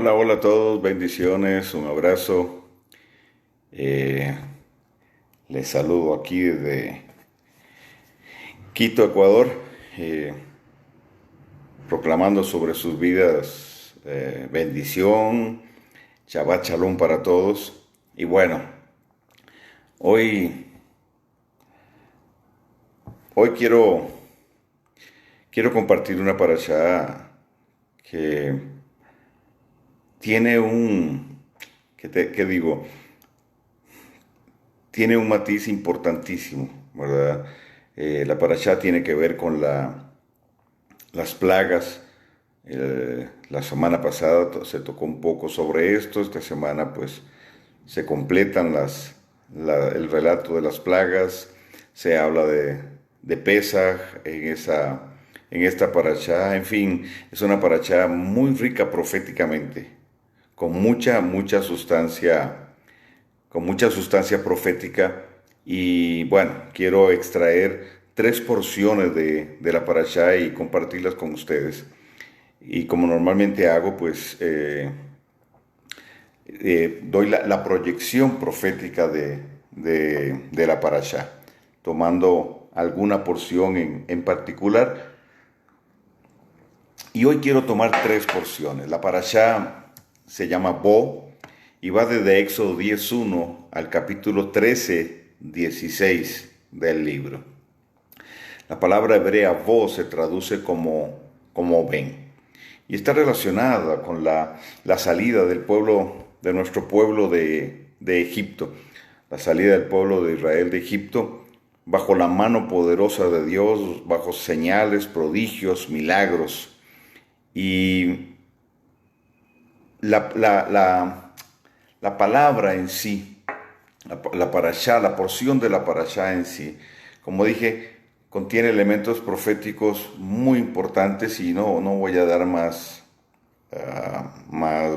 Hola, hola a todos, bendiciones, un abrazo. Eh, Les saludo aquí desde Quito, Ecuador, eh, proclamando sobre sus vidas bendición, Shabbat Shalom para todos. Y bueno, hoy, hoy quiero compartir una parashá que tiene ¿qué digo? Tiene un matiz importantísimo, ¿verdad? La parashá tiene que ver con las plagas. La semana pasada se tocó un poco sobre esto. Esta semana pues se completan el relato de las plagas. Se habla de Pesaj en esta parashá. En fin, es una parashá muy rica proféticamente, con mucha sustancia profética. Y bueno, quiero extraer tres porciones de la parashá y compartirlas con ustedes. Y como normalmente hago, pues doy la proyección profética de la parashá, tomando alguna porción en particular. Y hoy quiero tomar tres porciones. La parashá se llama Bo y va desde Éxodo 10:1 al capítulo 13:16 del libro. La palabra hebrea Bo se traduce como ven y está relacionada con la salida del pueblo, de nuestro pueblo de Egipto, la salida del pueblo de Israel de Egipto bajo la mano poderosa de Dios, bajo señales, prodigios, milagros. Y la palabra en sí, la parashá, la porción de la parashá en sí, como dije, contiene elementos proféticos muy importantes y no voy a dar más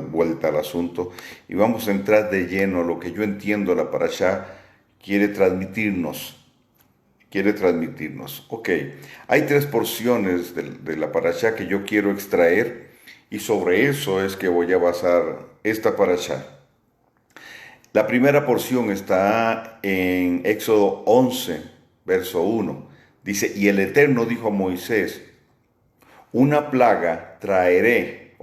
vuelta al asunto y vamos a entrar de lleno a lo que yo entiendo la parashá quiere transmitirnos. Ok, hay tres porciones de la parashá que yo quiero extraer y sobre eso es que voy a basar esta parashá. La primera porción está en Éxodo 11, verso 1. Dice, y el Eterno dijo a Moisés, una plaga traeré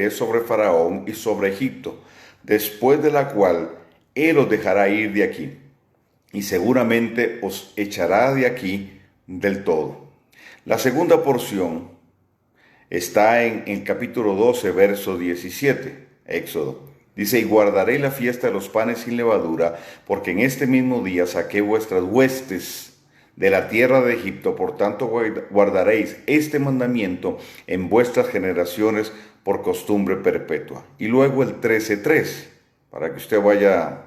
sobre Faraón y sobre Egipto, después de la cual él os dejará ir de aquí, y seguramente os echará de aquí del todo. La segunda porción está en el capítulo 12, verso 17, Éxodo. Dice, y guardaré la fiesta de los panes sin levadura, porque en este mismo día saqué vuestras huestes de la tierra de Egipto, por tanto guardaréis este mandamiento en vuestras generaciones por costumbre perpetua. Y luego el 13:3, para que usted vaya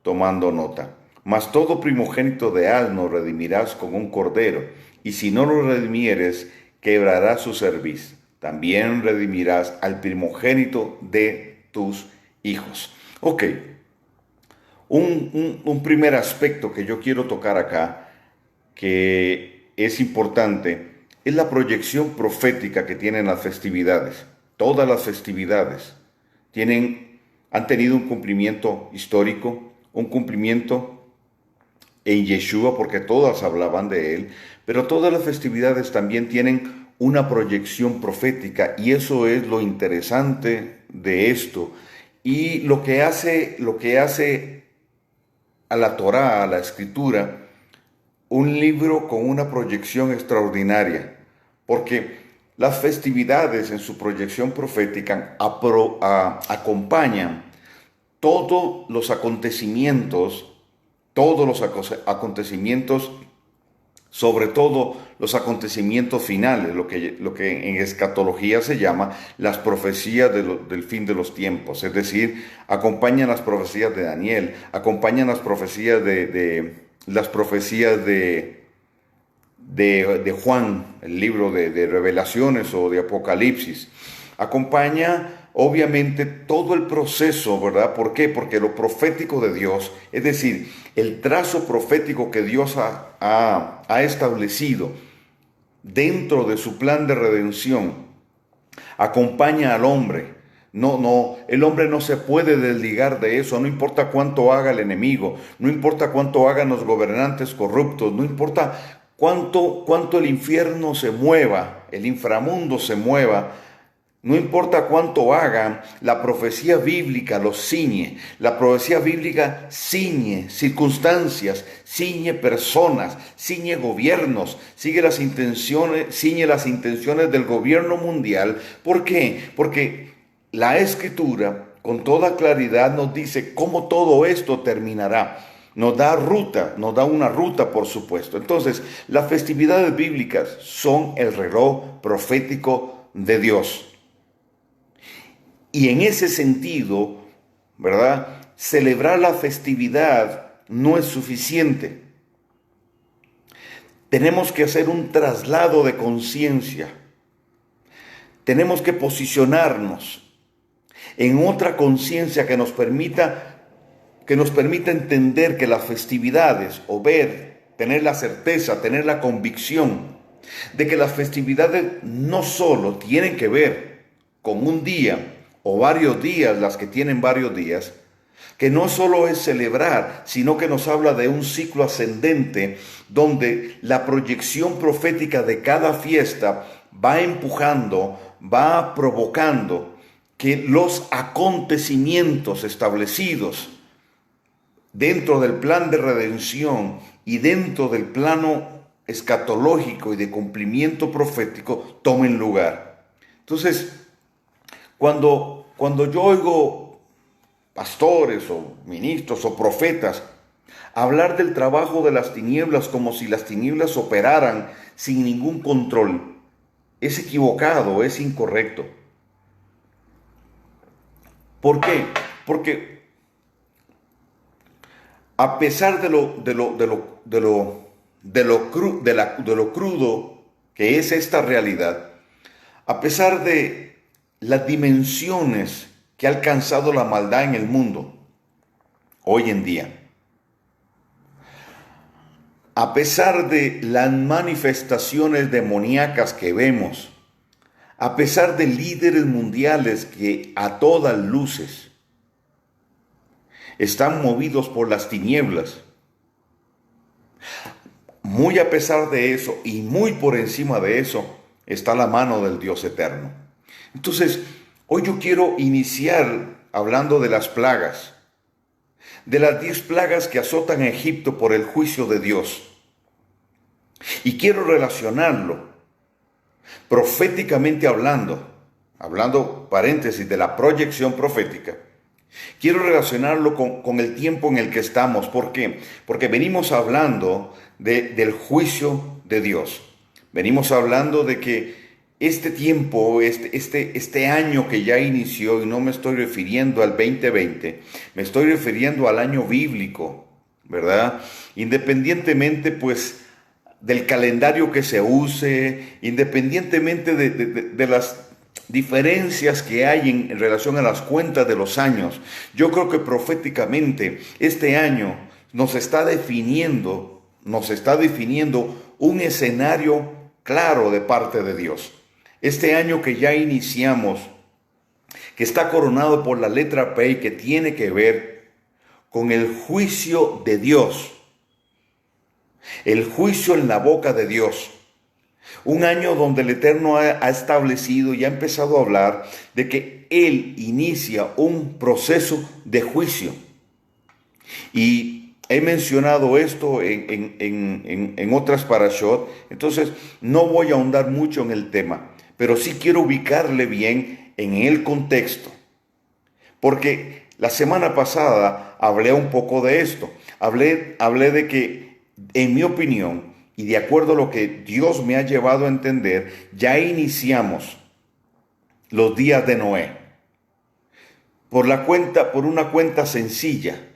tomando nota. Mas todo primogénito de asno redimirás con un cordero, y si no lo redimieres, quebrarás su cerviz. También redimirás al primogénito de tus hijos. Ok, un primer aspecto que yo quiero tocar acá, que es importante, es la proyección profética que tienen las festividades. Todas las festividades han tenido un cumplimiento histórico, un cumplimiento en Yeshua, porque todas hablaban de él, pero todas las festividades también tienen una proyección profética, y eso es lo interesante de esto. Y lo que hace a la Torá, a la Escritura, un libro con una proyección extraordinaria, porque las festividades en su proyección profética acompañan todos los acontecimientos, sobre todo los acontecimientos finales, lo que en escatología se llama las profecías del fin de los tiempos. Es decir, acompañan las profecías de Daniel, acompañan las profecías de Juan, el libro de Revelaciones o de Apocalipsis. Acompaña obviamente todo el proceso, ¿verdad? ¿Por qué? Porque lo profético de Dios, es decir, el trazo profético que Dios ha establecido dentro de su plan de redención, acompaña al hombre El hombre no se puede desligar de eso, no importa cuánto haga el enemigo, no importa cuánto hagan los gobernantes corruptos, no importa cuánto el infierno se mueva, el inframundo se mueva, no importa cuánto hagan, la profecía bíblica los ciñe. La profecía bíblica ciñe circunstancias, ciñe personas, ciñe gobiernos, ciñe las intenciones del gobierno mundial. ¿Por qué? Porque la Escritura con toda claridad nos dice cómo todo esto terminará. Nos da una ruta, por supuesto. Entonces, las festividades bíblicas son el reloj profético de Dios. Y en ese sentido, ¿verdad? Celebrar la festividad no es suficiente. Tenemos que hacer un traslado de conciencia. Tenemos que posicionarnos en otra conciencia que nos permita entender que las festividades, o tener la certeza, tener la convicción de que las festividades no solo tienen que ver con un día o varios días, las que tienen varios días, que no solo es celebrar, sino que nos habla de un ciclo ascendente donde la proyección profética de cada fiesta va empujando, va provocando que los acontecimientos establecidos dentro del plan de redención y dentro del plano escatológico y de cumplimiento profético tomen lugar. Entonces, cuando yo oigo pastores o ministros o profetas hablar del trabajo de las tinieblas como si las tinieblas operaran sin ningún control, es equivocado, es incorrecto. ¿Por qué? Porque a pesar de lo crudo que es esta realidad, a pesar de las dimensiones que ha alcanzado la maldad en el mundo hoy en día, a pesar de las manifestaciones demoníacas que vemos, a pesar de líderes mundiales que a todas luces están movidos por las tinieblas, muy a pesar de eso y muy por encima de eso está la mano del Dios eterno. Entonces, hoy yo quiero iniciar hablando de las plagas, de las 10 plagas que azotan a Egipto por el juicio de Dios. Y quiero relacionarlo, proféticamente hablando paréntesis de la proyección profética, quiero relacionarlo con el tiempo en el que estamos. ¿Por qué? Porque venimos hablando del juicio de Dios. Venimos hablando de que este tiempo, este año que ya inició, y no me estoy refiriendo al 2020, me estoy refiriendo al año bíblico, ¿verdad? Independientemente, pues, del calendario que se use, independientemente de las diferencias que hay en relación a las cuentas de los años, yo creo que proféticamente este año nos está definiendo un escenario claro de parte de Dios. Este año que ya iniciamos, que está coronado por la letra P y que tiene que ver con el juicio de Dios, el juicio en la boca de Dios. Un año donde el Eterno ha establecido y ha empezado a hablar de que Él inicia un proceso de juicio. Y he mencionado esto en otras parashot, entonces no voy a ahondar mucho en el tema, pero sí quiero ubicarle bien en el contexto. Porque la semana pasada hablé un poco de esto. Hablé de que, en mi opinión, y de acuerdo a lo que Dios me ha llevado a entender, ya iniciamos los días de Noé. Por una cuenta sencilla,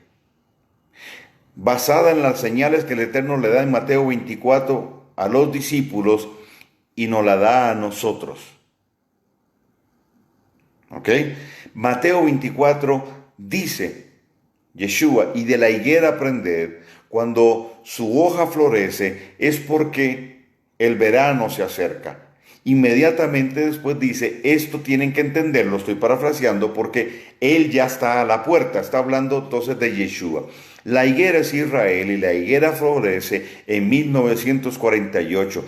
basada en las señales que el Eterno le da en Mateo 24 a los discípulos y nos la da a nosotros. ¿Ok? Mateo 24 dice, Yeshua, y de la higuera aprender, cuando su hoja florece, es porque el verano se acerca. Inmediatamente después dice, esto tienen que entenderlo, estoy parafraseando, porque Él ya está a la puerta, está hablando entonces de Yeshua. La higuera es Israel y la higuera florece en 1948.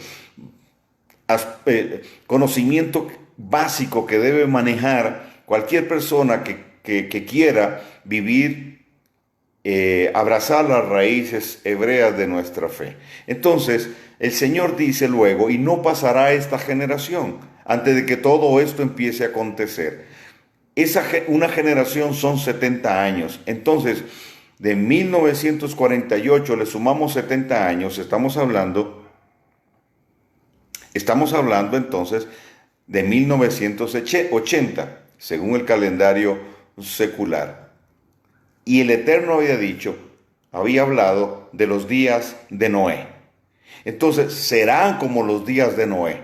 Conocimiento básico que debe manejar cualquier persona que quiera vivir, abrazar las raíces hebreas de nuestra fe. Entonces, el Señor dice luego, y no pasará esta generación antes de que todo esto empiece a acontecer. Una generación son 70 años. Entonces, de 1948 le sumamos 70 años, estamos hablando entonces de 1980, según el calendario secular. Y el Eterno había hablado de los días de Noé. Entonces serán como los días de Noé,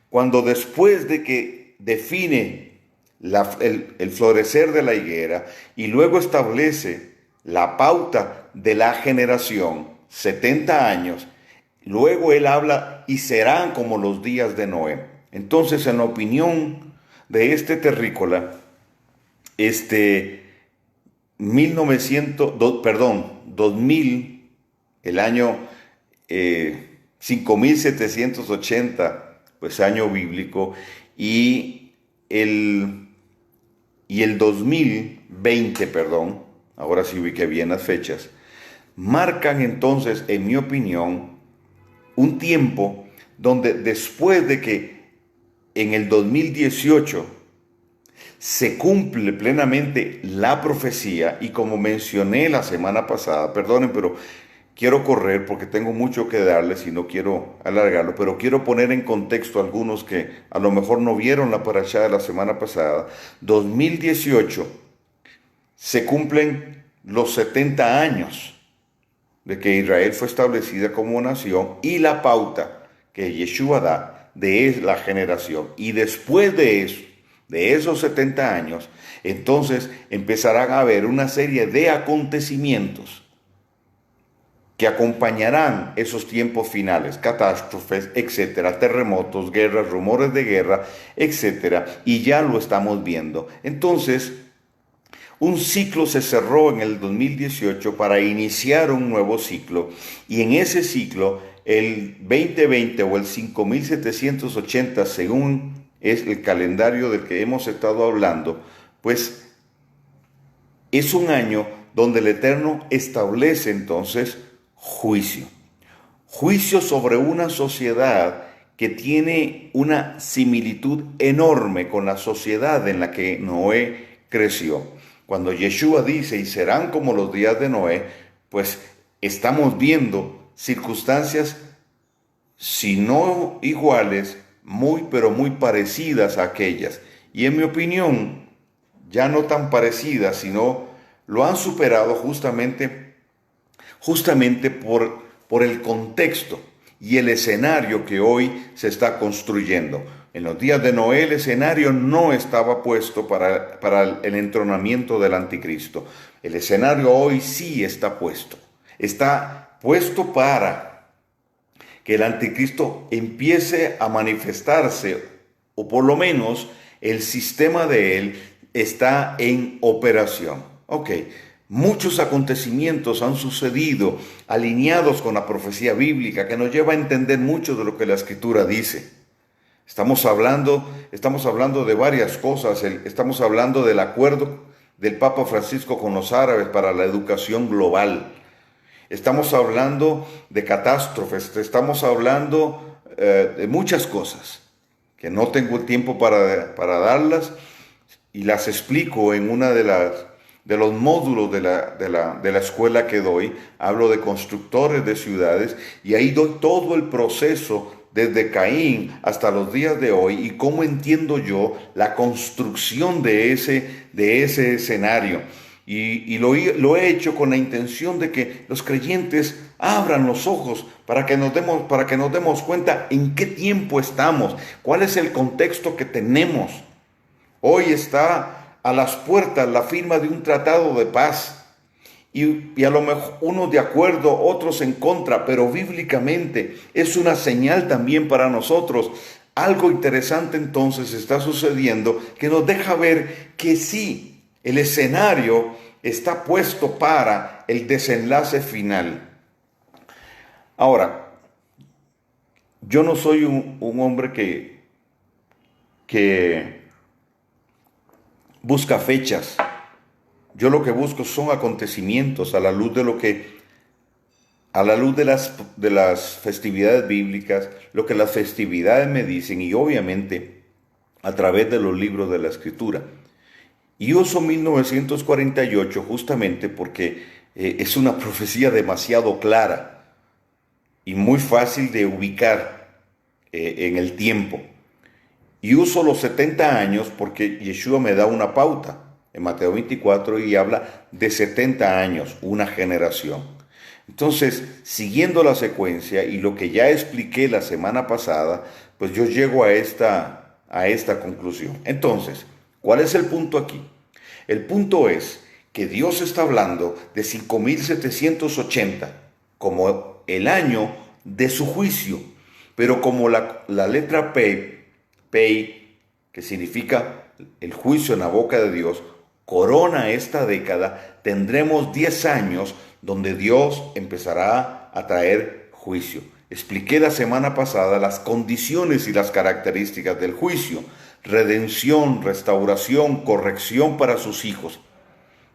cuando después de que define el florecer de la higuera y luego establece la pauta de la generación, 70 años, luego él habla y serán como los días de Noé. Entonces, en la opinión de este terrícola, 2000, el año 5780, pues año bíblico, y el 2020, ahora sí ubiqué bien las fechas, marcan entonces, en mi opinión, un tiempo donde después de que en el 2018 se cumple plenamente la profecía, y como mencioné la semana pasada, perdonen, pero quiero correr porque tengo mucho que darles y no quiero alargarlo, pero quiero poner en contexto a algunos que a lo mejor no vieron la parashá de la semana pasada. 2018 se cumplen los 70 años de que Israel fue establecida como nación y la pauta que Yeshua da de la generación. Y después de eso, de esos 70 años, entonces empezarán a haber una serie de acontecimientos que acompañarán esos tiempos finales, catástrofes, etcétera, terremotos, guerras, rumores de guerra, etcétera, y ya lo estamos viendo. Entonces, un ciclo se cerró en el 2018 para iniciar un nuevo ciclo, y en ese ciclo, el 2020 o el 5780, según es el calendario del que hemos estado hablando, pues es un año donde el Eterno establece entonces juicio. Juicio sobre una sociedad que tiene una similitud enorme con la sociedad en la que Noé creció. Cuando Yeshua dice, y serán como los días de Noé, pues estamos viendo circunstancias, si no iguales, pero muy parecidas a aquellas. Y en mi opinión, ya no tan parecidas, sino lo han superado justamente por el contexto y el escenario que hoy se está construyendo. En los días de Noé el escenario no estaba puesto para el entronamiento del anticristo. El escenario hoy sí está puesto. Está puesto para que el anticristo empiece a manifestarse, o por lo menos el sistema de él está en operación. Muchos acontecimitos han sucedido alineados con la profecía bíblica que nos lleva a entender mucho de lo que la Escritura dice. Estamos hablando de varias cosas. Estamos hablando del acuerdo del Papa Francisco con los árabes para la educación global. Estamos hablando de catástrofes. Estamos hablando de muchas cosas que no tengo tiempo para darlas, y las explico en una de los módulos de la escuela que doy. Hablo de constructores de ciudades, y ahí doy todo el proceso desde Caín hasta los días de hoy, y cómo entiendo yo la construcción de ese escenario. Y lo he hecho con la intención de que los creyentes abran los ojos para que nos demos cuenta en qué tiempo estamos, cuál es el contexto que tenemos. Hoy está a las puertas la firma de un tratado de paz. Y a lo mejor unos de acuerdo, otros en contra, pero bíblicamente es una señal también para nosotros algo interesante entonces está sucediendo que nos deja ver que sí, el escenario está puesto para el desenlace final. Ahora, yo no soy un hombre que busca fechas. Yo lo que busco son acontecimientos a la luz de lo que, a la luz de las festividades bíblicas, lo que las festividades me dicen y obviamente a través de los libros de la Escritura. Y uso 1948 justamente porque es una profecía demasiado clara y muy fácil de ubicar en el tiempo. Y uso los 70 años porque Yeshua me da una pauta en Mateo 24 y habla de 70 años, una generación. Entonces, siguiendo la secuencia y lo que ya expliqué la semana pasada, pues yo llego a esta conclusión. Entonces, ¿cuál es el punto aquí? El punto es que Dios está hablando de 5780 como el año de su juicio, pero como la letra P, que significa el juicio en la boca de Dios, corona esta década, tendremos 10 años donde Dios empezará a traer juicio. Expliqué la semana pasada las condiciones y las características del juicio: redención, restauración, corrección para sus hijos.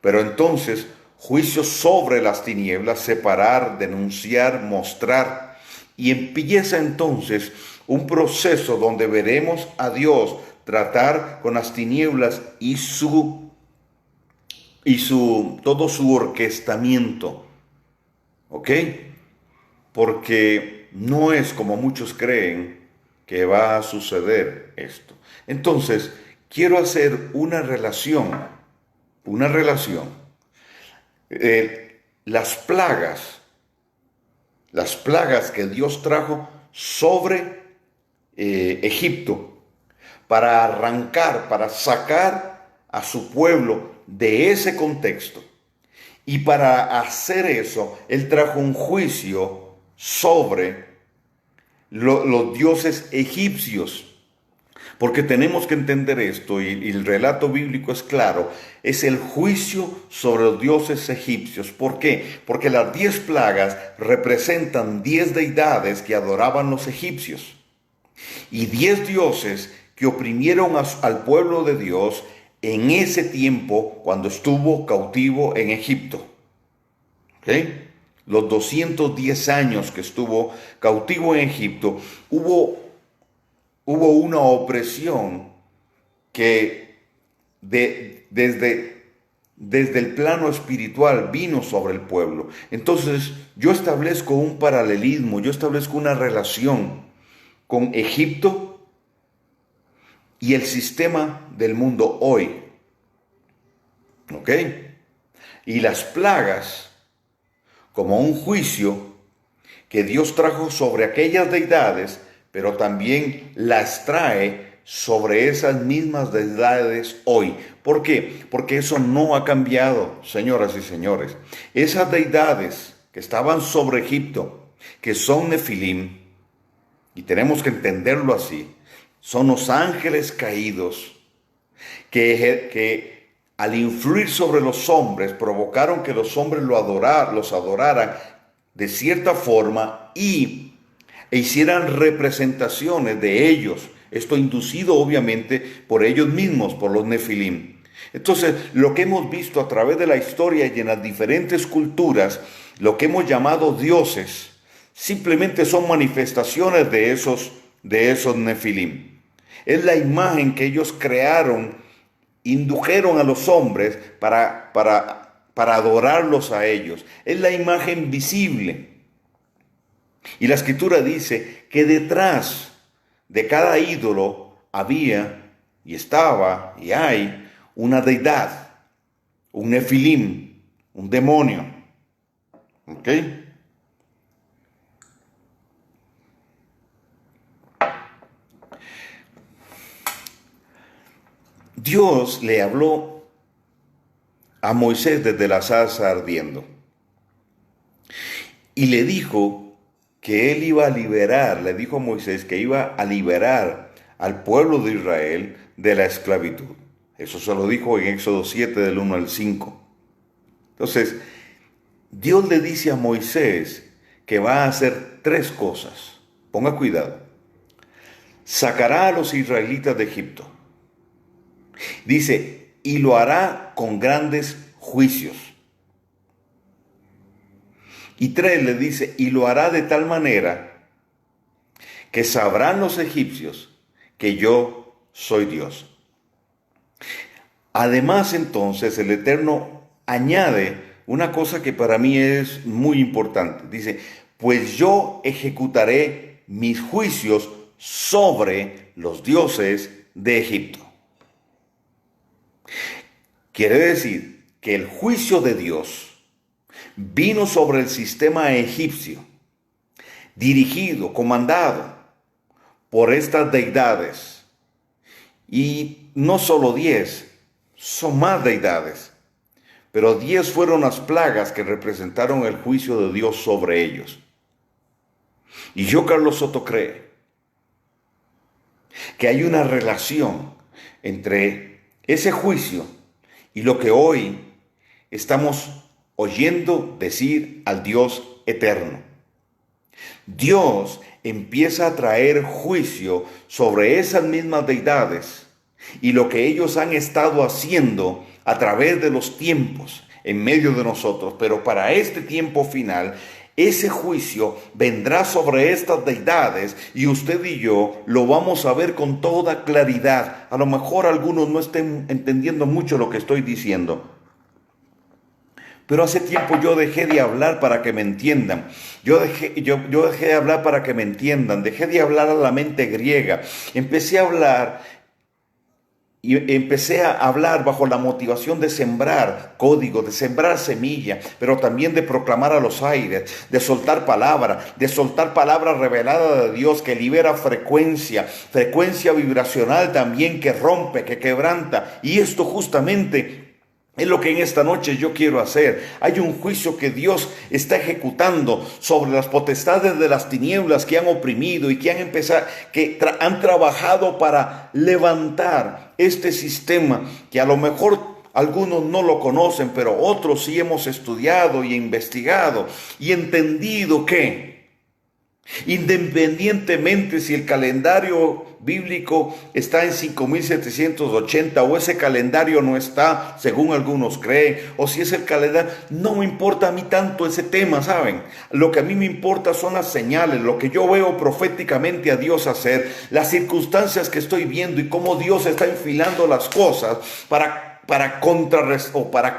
Pero entonces, juicio sobre las tinieblas, separar, denunciar, mostrar. Y empieza entonces un proceso donde veremos a Dios tratar con las tinieblas y todo su orquestamiento. ¿Ok? Porque no es como muchos creen que va a suceder esto. Entonces, quiero hacer una relación. Las plagas que Dios trajo sobre Egipto para arrancar, para sacar a su pueblo de ese contexto. Y para hacer eso, Él trajo un juicio sobre los dioses egipcios. Porque tenemos que entender esto, y el relato bíblico es claro, es el juicio sobre los dioses egipcios. ¿Por qué? Porque las 10 plagas representan 10 deidades que adoraban los egipcios y 10 dioses que oprimieron al pueblo de Dios en ese tiempo cuando estuvo cautivo en Egipto. ¿Okay? Los 210 años que estuvo cautivo en Egipto, hubo una opresión que desde el plano espiritual vino sobre el pueblo. Entonces yo establezco un paralelismo, yo establezco una relación con Egipto y el sistema del mundo hoy. ¿Ok? Y las plagas como un juicio que Dios trajo sobre aquellas deidades, pero también las trae sobre esas mismas deidades hoy. ¿Por qué? Porque eso no ha cambiado, señoras y señores. Esas deidades que estaban sobre Egipto, que son Nefilim, y tenemos que entenderlo así, son los ángeles caídos que al influir sobre los hombres provocaron que los hombres los adoraran de cierta forma e hicieran representaciones de ellos. Esto inducido obviamente por ellos mismos, por los Nefilim. Entonces, lo que hemos visto a través de la historia y en las diferentes culturas, lo que hemos llamado dioses, simplemente son manifestaciones de esos Nefilim. Es la imagen que ellos crearon, indujeron a los hombres para adorarlos a ellos. Es la imagen visible. Y la Escritura dice que detrás de cada ídolo había y estaba y hay una deidad, un nefilim, un demonio. ¿Ok? Dios le habló a Moisés desde la zarza ardiendo y le dijo que él iba a liberar, le dijo a Moisés que iba a liberar al pueblo de Israel de la esclavitud. Eso se lo dijo en Éxodo 7 del 1 al 5. Entonces, Dios le dice a Moisés que va a hacer 3 cosas. Ponga cuidado. Sacará a los israelitas de Egipto. Dice, y lo hará con grandes juicios. Y 3 le dice, y lo hará de tal manera que sabrán los egipcios que yo soy Dios. Además, entonces, el Eterno añade una cosa que para mí es muy importante. Dice, pues yo ejecutaré mis juicios sobre los dioses de Egipto. Quiere decir que el juicio de Dios vino sobre el sistema egipcio, dirigido, comandado por estas deidades. Y no solo 10, son más deidades. Pero 10 fueron las plagas que representaron el juicio de Dios sobre ellos. Y yo, Carlos Soto, creo que hay una relación entre ese juicio y lo que hoy estamos oyendo decir al Dios eterno. Dios empieza a traer juicio sobre esas mismas deidades y lo que ellos han estado haciendo a través de los tiempos en medio de nosotros. Pero para este tiempo final, ese juicio vendrá sobre estas deidades y usted y yo lo vamos a ver con toda claridad. A lo mejor algunos no estén entendiendo mucho lo que estoy diciendo, pero hace tiempo yo dejé de hablar para que me entiendan. Yo dejé de hablar para que me entiendan. Dejé de hablar a la mente griega. Empecé a hablar bajo la motivación de sembrar código, de sembrar semilla, pero también de proclamar a los aires, de soltar palabra revelada de Dios que libera frecuencia vibracional también que rompe, que quebranta. Y esto justamente es lo que en esta noche yo quiero hacer. Hay un juicio que Dios está ejecutando sobre las potestades de las tinieblas que han oprimido y que han trabajado para levantar este sistema que a lo mejor algunos no lo conocen, pero otros sí hemos estudiado y investigado y entendido que independientemente si el calendario bíblico está en 5780 o ese calendario no está, según algunos creen, o si es el calendario, no me importa a mí tanto ese tema, ¿saben? Lo que a mí me importa son las señales, lo que yo veo proféticamente a Dios hacer, las circunstancias que estoy viendo y cómo Dios está enfilando las cosas para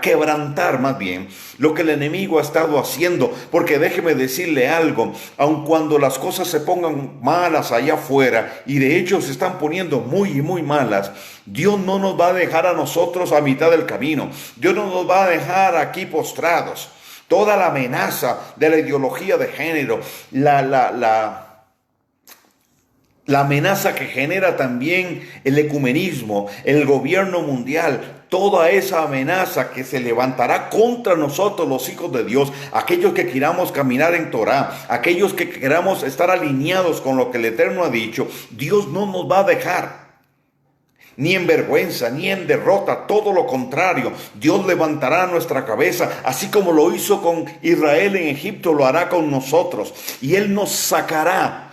quebrantar más bien lo que el enemigo ha estado haciendo. Porque déjeme decirle algo, aun cuando las cosas se pongan malas allá afuera, y de hecho se están poniendo muy y muy malas, Dios no nos va a dejar a nosotros a mitad del camino. Dios no nos va a dejar aquí postrados. Toda la amenaza de la ideología de género, la amenaza que genera también el ecumenismo, el gobierno mundial, toda esa amenaza que se levantará contra nosotros los hijos de Dios, aquellos que queramos caminar en Torah, aquellos que queramos estar alineados con lo que el Eterno ha dicho, Dios no nos va a dejar ni en vergüenza, ni en derrota, todo lo contrario. Dios levantará nuestra cabeza, así como lo hizo con Israel en Egipto, lo hará con nosotros, y Él nos sacará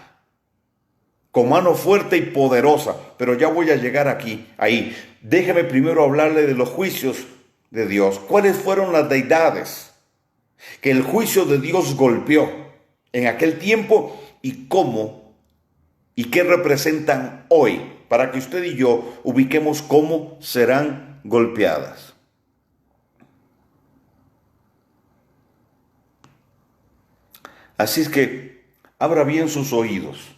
con mano fuerte y poderosa. Pero ya voy a llegar ahí. Déjeme primero hablarle de los juicios de Dios. ¿Cuáles fueron las deidades que el juicio de Dios golpeó en aquel tiempo y cómo y qué representan hoy? Para que usted y yo ubiquemos cómo serán golpeadas. Así es que abra bien sus oídos.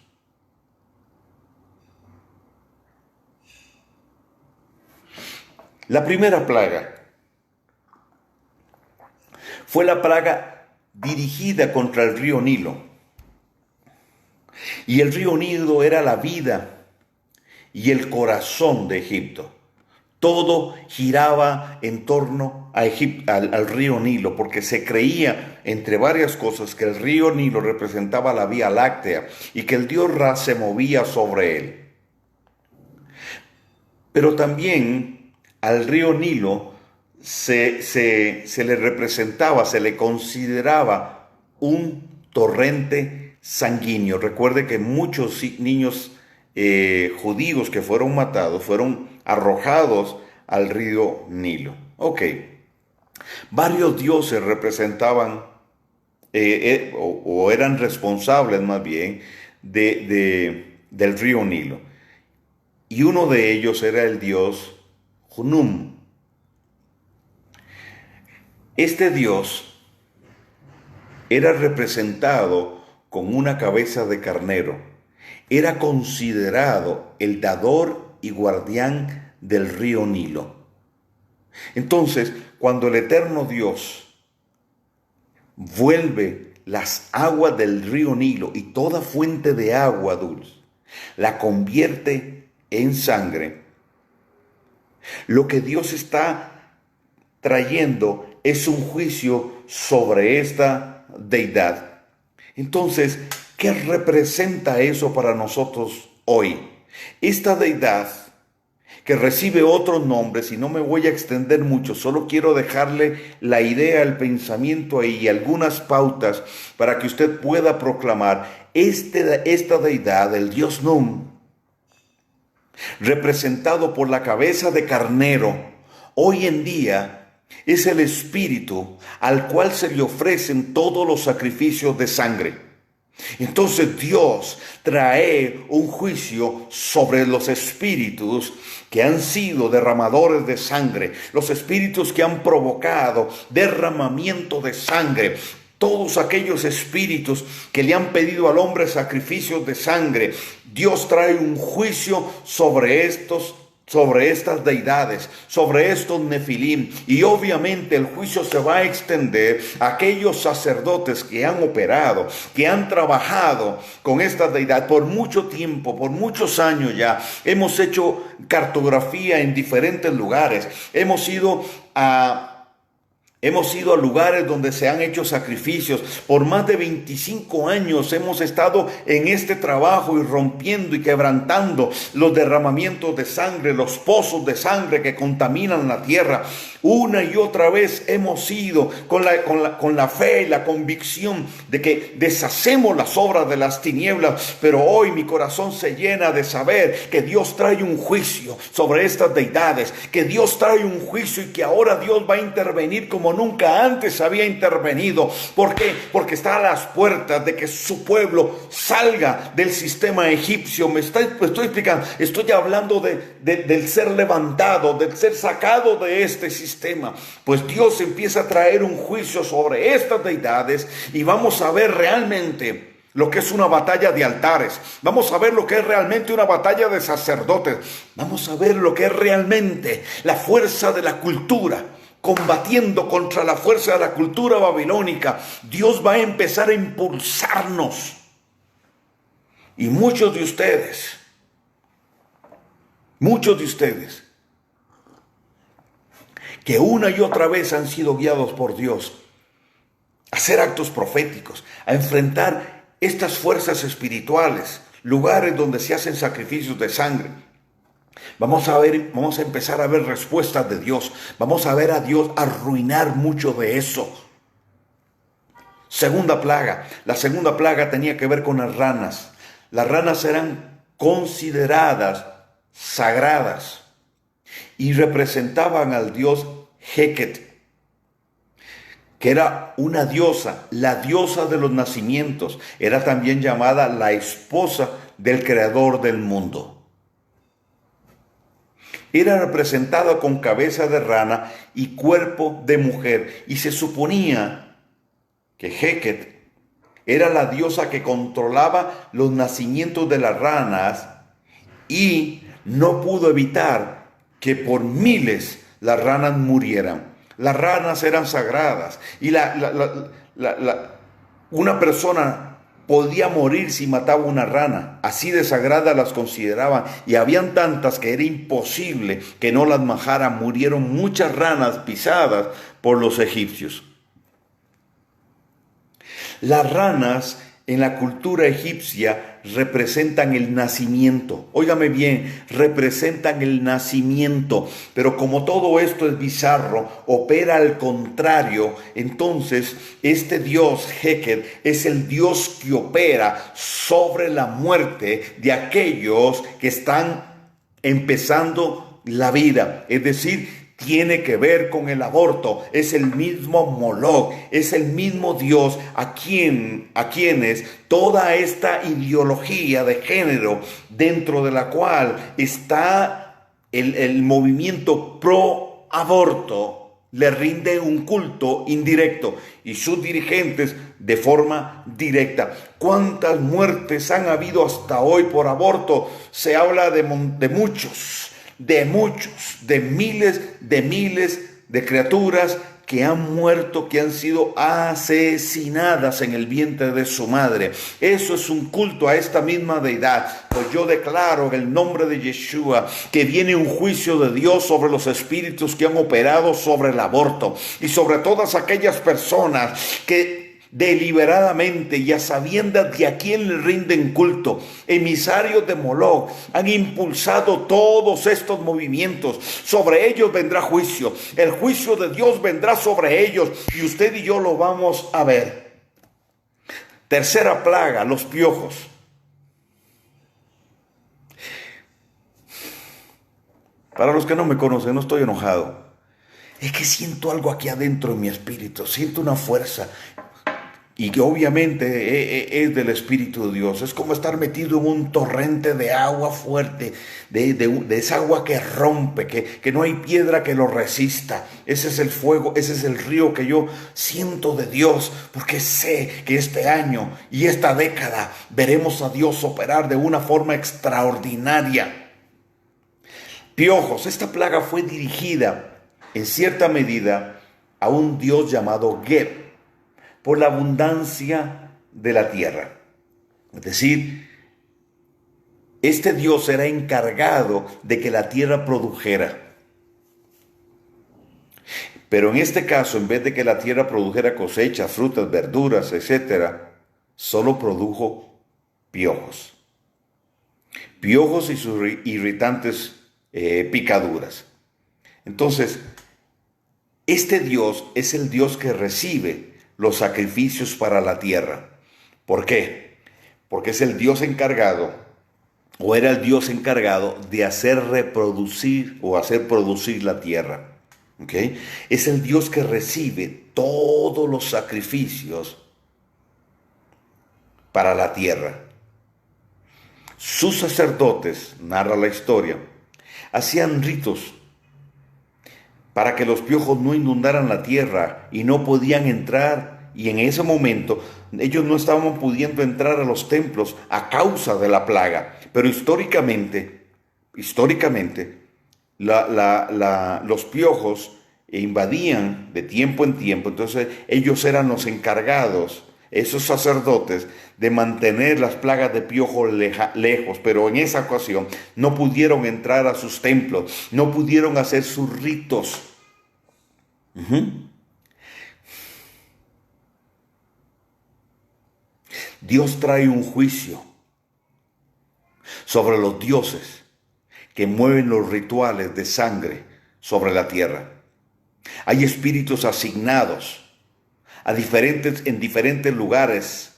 La primera plaga fue la plaga dirigida contra el río Nilo. Y el río Nilo era la vida y el corazón de Egipto. Todo giraba en torno a al río Nilo, porque se creía, entre varias cosas, que el río Nilo representaba la Vía Láctea y que el dios Ra se movía sobre él. Pero también al río Nilo se le representaba, se le consideraba un torrente sanguíneo. Recuerde que muchos niños judíos que fueron matados fueron arrojados al río Nilo. Ok, varios dioses representaban o eran responsables más bien del río Nilo. Y uno de ellos era el dios Hunum. Este dios era representado con una cabeza de carnero. Era considerado el dador y guardián del río Nilo. Entonces, cuando el eterno Dios vuelve las aguas del río Nilo y toda fuente de agua dulce, la convierte en sangre, lo que Dios está trayendo es un juicio sobre esta deidad. Entonces, ¿qué representa eso para nosotros hoy? Esta deidad que recibe otros nombres, y no me voy a extender mucho, solo quiero dejarle la idea, el pensamiento ahí y algunas pautas para que usted pueda proclamar esta deidad, el dios Num, representado por la cabeza de carnero. Hoy en día es el espíritu al cual se le ofrecen todos los sacrificios de sangre. Entonces Dios trae un juicio sobre los espíritus que han sido derramadores de sangre, los espíritus que han provocado derramamiento de sangre. Todos aquellos espíritus que le han pedido al hombre sacrificios de sangre, Dios trae un juicio sobre estas deidades, sobre estos nefilim, y obviamente el juicio se va a extender a aquellos sacerdotes que han operado, que han trabajado con esta deidad por mucho tiempo, por muchos años ya. Hemos hecho cartografía en diferentes lugares, hemos ido a lugares donde se han hecho sacrificios. Por más de 25 años hemos estado en este trabajo y rompiendo y quebrantando los derramamientos de sangre, los pozos de sangre que contaminan la tierra. Una y otra vez hemos ido con la fe y la convicción de que deshacemos las obras de las tinieblas. Pero hoy mi corazón se llena de saber que Dios trae un juicio sobre estas deidades, que Dios trae un juicio y que ahora Dios va a intervenir como nunca antes había intervenido. ¿Por qué? Porque está a las puertas de que su pueblo salga del sistema egipcio. Me estoy explicando, estoy hablando del ser levantado, del ser sacado de este sistema. Pues Dios empieza a traer un juicio sobre estas deidades y vamos a ver realmente lo que es una batalla de altares. Vamos a ver lo que es realmente una batalla de sacerdotes. Vamos a ver lo que es realmente la fuerza de la cultura combatiendo contra la fuerza de la cultura babilónica. Dios va a empezar a impulsarnos. Y muchos de ustedes, que una y otra vez han sido guiados por Dios a hacer actos proféticos, a enfrentar estas fuerzas espirituales, lugares donde se hacen sacrificios de sangre. Vamos a empezar a ver respuestas de Dios. Vamos a ver a Dios arruinar mucho de eso. Segunda plaga. La segunda plaga tenía que ver con las ranas. Las ranas eran consideradas sagradas y representaban al dios Heket, que era una diosa, la diosa de los nacimientos. Era también llamada la esposa del creador del mundo. Era representada con cabeza de rana y cuerpo de mujer, y se suponía que Heket era la diosa que controlaba los nacimientos de las ranas y no pudo evitar que por miles las ranas murieran. Las ranas eran sagradas y una persona podía morir si mataba una rana. Así de sagradas las consideraban. Y habían tantas que era imposible que no las majaran. Murieron muchas ranas pisadas por los egipcios. Las ranas en la cultura egipcia representan el nacimiento. Óigame bien, representan el nacimiento. Pero como todo esto es bizarro, opera al contrario. Entonces, este Dios, Heket, es el Dios que opera sobre la muerte de aquellos que están empezando la vida. Es decir, tiene que ver con el aborto. Es el mismo Moloch, es el mismo Dios a quienes toda esta ideología de género, dentro de la cual está el movimiento pro aborto, le rinde un culto indirecto, y sus dirigentes de forma directa. ¿Cuántas muertes han habido hasta hoy por aborto? Se habla de muchos, de miles de criaturas que han muerto, que han sido asesinadas en el vientre de su madre. Eso es un culto a esta misma deidad. Pues yo declaro en el nombre de Yeshua que viene un juicio de Dios sobre los espíritus que han operado sobre el aborto y sobre todas aquellas personas que deliberadamente y a sabiendas de a quién le rinden culto, emisarios de Moloch, han impulsado todos estos movimientos. Sobre ellos vendrá juicio. El juicio de Dios vendrá sobre ellos, y usted y yo lo vamos a ver. Tercera plaga, los piojos. Para los que no me conocen, no estoy enojado. Es que siento algo aquí adentro en mi espíritu, siento una fuerza. Y que obviamente es del Espíritu de Dios. Es como estar metido en un torrente de agua fuerte, de esa agua que rompe, que no hay piedra que lo resista. Ese es el fuego, ese es el río que yo siento de Dios, porque sé que este año y esta década veremos a Dios operar de una forma extraordinaria. Piojos, esta plaga fue dirigida en cierta medida a un Dios llamado Geb, por la abundancia de la tierra. Es decir, este Dios era encargado de que la tierra produjera. Pero en este caso, en vez de que la tierra produjera cosechas, frutas, verduras, etc., solo produjo piojos. Piojos y sus irritantes picaduras. Entonces, este Dios es el Dios que recibe los sacrificios para la tierra. ¿Por qué? Porque es el Dios encargado, o era el Dios encargado de hacer reproducir o hacer producir la tierra. ¿Ok? Es el Dios que recibe todos los sacrificios para la tierra. Sus sacerdotes, narra la historia, hacían ritos para que los piojos no inundaran la tierra y no podían entrar, y en ese momento ellos no estaban pudiendo entrar a los templos a causa de la plaga. Pero históricamente los piojos invadían de tiempo en tiempo. Entonces ellos eran los encargados, esos sacerdotes, de mantener las plagas de piojos lejos, pero en esa ocasión no pudieron entrar a sus templos, no pudieron hacer sus ritos. Dios trae un juicio sobre los dioses que mueven los rituales de sangre sobre la tierra. Hay espíritus asignados en diferentes lugares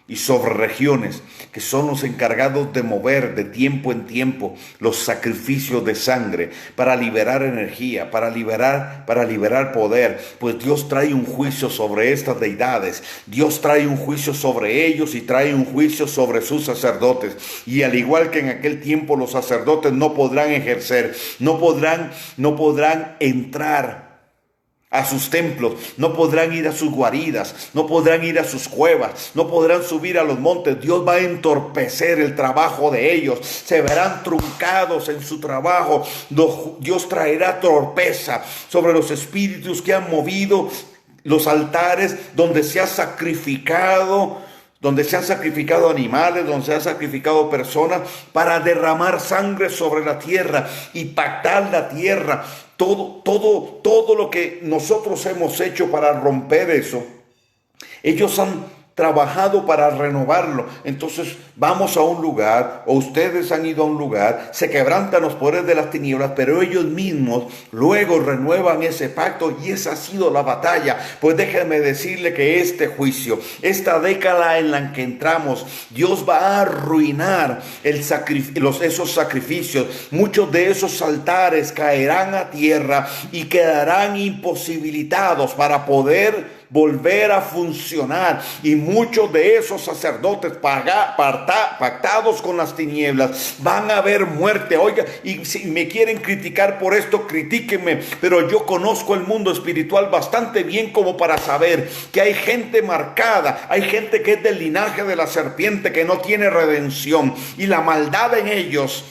y sobre regiones, que son los encargados de mover de tiempo en tiempo los sacrificios de sangre para liberar energía, para liberar poder. Pues Dios trae un juicio sobre estas deidades. Dios trae un juicio sobre ellos y trae un juicio sobre sus sacerdotes. Y al igual que en aquel tiempo, los sacerdotes no podrán ejercer, no podrán entrar a sus templos, no podrán ir a sus guaridas, no podrán ir a sus cuevas, no podrán subir a los montes. Dios va a entorpecer el trabajo de ellos, se verán truncados en su trabajo. Dios traerá torpeza sobre los espíritus que han movido los altares donde se ha sacrificado, animales, donde se han sacrificado personas, para derramar sangre sobre la tierra y pactar la tierra. Todo lo que nosotros hemos hecho para romper eso, ellos han trabajado para renovarlo. Entonces vamos a un lugar, o ustedes han ido a un lugar, se quebrantan los poderes de las tinieblas, pero ellos mismos luego renuevan ese pacto, y esa ha sido la batalla. Pues déjenme decirle que este juicio, esta década en la que entramos, Dios va a arruinar esos sacrificios. Muchos de esos altares caerán a tierra y quedarán imposibilitados para poder volver a funcionar, y muchos de esos sacerdotes pactados con las tinieblas van a ver muerte. Oiga, y si me quieren criticar por esto, critíquenme, pero yo conozco el mundo espiritual bastante bien como para saber que hay gente marcada, hay gente que es del linaje de la serpiente, que no tiene redención, y la maldad en ellos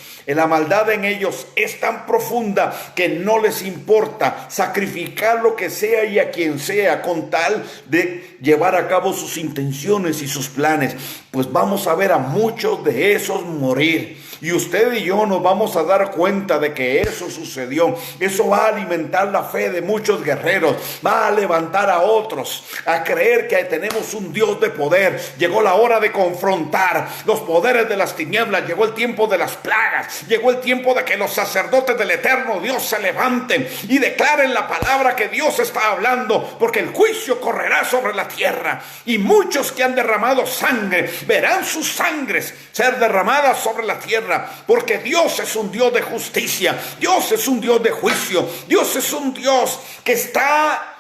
es tan profunda que no les importa sacrificar lo que sea y a quien sea con tal de llevar a cabo sus intenciones y sus planes. Pues vamos a ver a muchos de esos morir. Y usted y yo nos vamos a dar cuenta de que eso sucedió. Eso va a alimentar la fe de muchos guerreros. Va a levantar a otros a creer que tenemos un Dios de poder. Llegó la hora de confrontar los poderes de las tinieblas. Llegó el tiempo de las plagas. Llegó el tiempo de que los sacerdotes del eterno Dios se levanten y declaren la palabra que Dios está hablando, porque el juicio correrá sobre la tierra, y muchos que han derramado sangre verán sus sangres ser derramadas sobre la tierra, porque Dios es un Dios de justicia, Dios es un Dios de juicio, Dios es un Dios que está...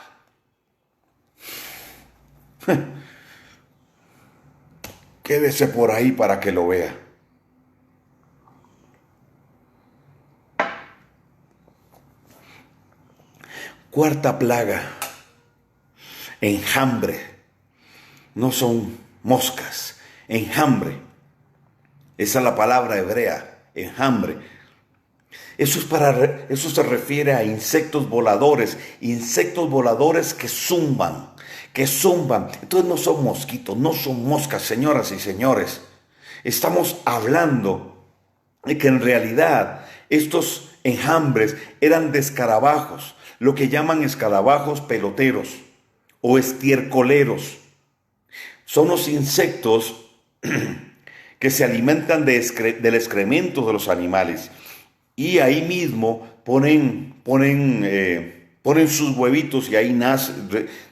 Quédese por ahí para que lo vea. Cuarta plaga: enjambre. No son moscas, enjambre. Esa es la palabra hebrea, enjambre. Eso se refiere a insectos voladores que zumban. Entonces no son mosquitos, no son moscas, señoras y señores. Estamos hablando de que en realidad estos enjambres eran de escarabajos, lo que llaman escarabajos peloteros o estiercoleros. Son los insectos que se alimentan del excremento de los animales, y ahí mismo ponen sus huevitos, y ahí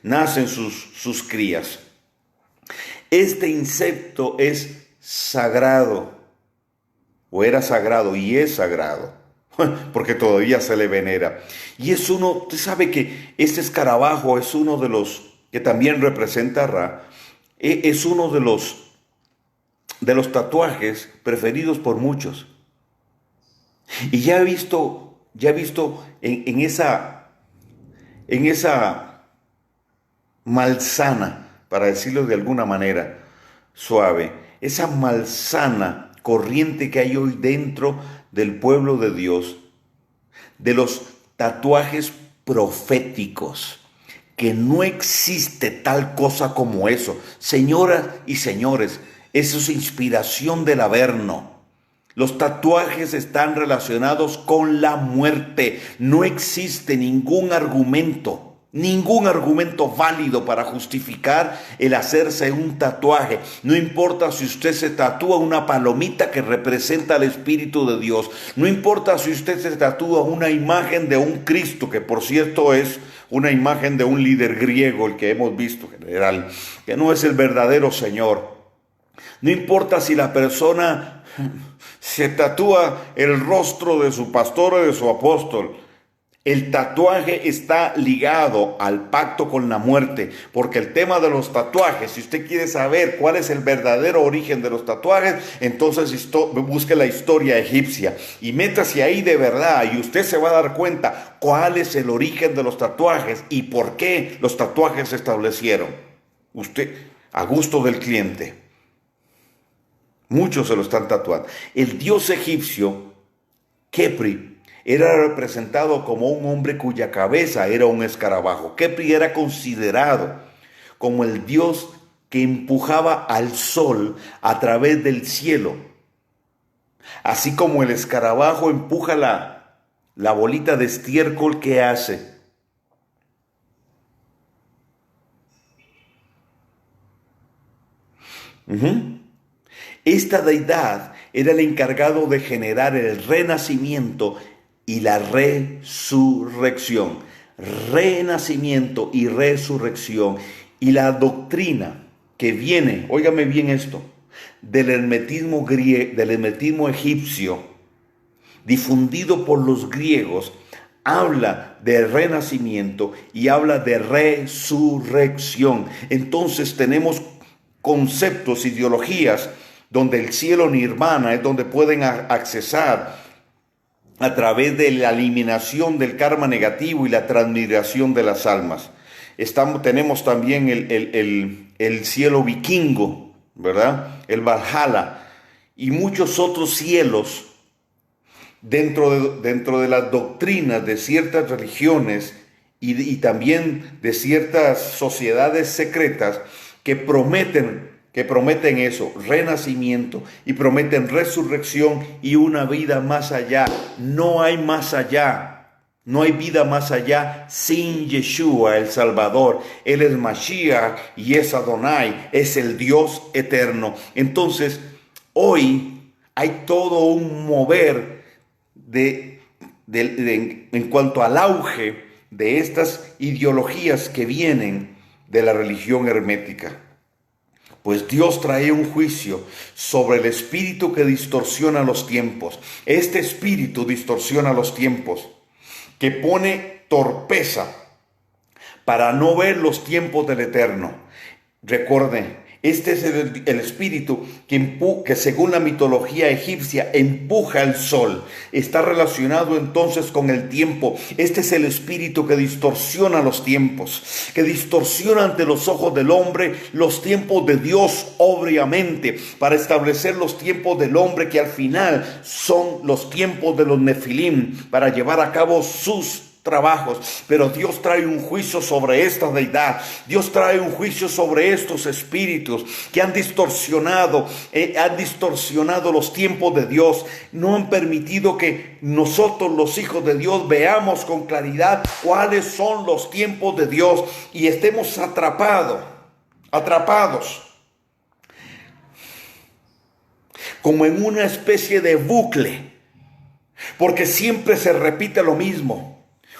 nacen sus crías. Este insecto es sagrado, o era sagrado y es sagrado, porque todavía se le venera. Y usted sabe que este escarabajo es uno de los que también representa a Ra, es uno de los tatuajes preferidos por muchos. Y ya he visto en esa malsana, para decirlo de alguna manera suave, esa malsana corriente que hay hoy dentro del pueblo de Dios, de los tatuajes proféticos, que no existe tal cosa como eso. Señoras y señores, eso es inspiración del Averno. Los tatuajes están relacionados con la muerte. No existe ningún argumento válido para justificar el hacerse un tatuaje. No importa si usted se tatúa una palomita que representa al Espíritu de Dios. No importa si usted se tatúa una imagen de un Cristo, que por cierto es una imagen de un líder griego, el que hemos visto general, que no es el verdadero Señor. No importa si la persona se tatúa el rostro de su pastor o de su apóstol. El tatuaje está ligado al pacto con la muerte, porque el tema de los tatuajes, si usted quiere saber cuál es el verdadero origen de los tatuajes, entonces busque la historia egipcia y métase ahí de verdad, y usted se va a dar cuenta cuál es el origen de los tatuajes y por qué los tatuajes se establecieron. Usted, a gusto del cliente. Muchos se lo están tatuando. El dios egipcio, Khepri, era representado como un hombre cuya cabeza era un escarabajo. Khepri era considerado como el dios que empujaba al sol a través del cielo. Así como el escarabajo empuja la bolita de estiércol que hace. Ujú. Esta deidad era el encargado de generar el renacimiento y la resurrección. Renacimiento y resurrección. Y la doctrina que viene, óigame bien esto, del hermetismo egipcio, difundido por los griegos, habla de renacimiento y habla de resurrección. Entonces tenemos conceptos, ideologías, donde el cielo nirvana es donde pueden accesar a través de la eliminación del karma negativo y la transmigración de las almas. Tenemos también el cielo vikingo, ¿verdad? El Valhalla y muchos otros cielos dentro de las doctrinas de ciertas religiones y también de ciertas sociedades secretas que prometen eso, renacimiento, y prometen resurrección y una vida más allá. No hay más allá, no hay vida más allá sin Yeshua, el Salvador. Él es Mashiach y es Adonai, es el Dios eterno. Entonces, hoy hay todo un mover en cuanto al auge de estas ideologías que vienen de la religión hermética. Pues Dios trae un juicio sobre el espíritu que distorsiona los tiempos. Este espíritu distorsiona los tiempos, que pone torpeza para no ver los tiempos del Eterno. Recuerden, este es el espíritu que según la mitología egipcia empuja el sol. Está relacionado entonces con el tiempo. Este es el espíritu que distorsiona los tiempos, que distorsiona ante los ojos del hombre los tiempos de Dios, obviamente, para establecer los tiempos del hombre, que al final son los tiempos de los nefilim, para llevar a cabo sus trabajos. Pero Dios trae un juicio sobre esta deidad. Dios trae un juicio sobre estos espíritus que han distorsionado los tiempos de Dios. No han permitido que nosotros, los hijos de Dios, veamos con claridad cuáles son los tiempos de Dios y estemos atrapados como en una especie de bucle, porque siempre se repite lo mismo.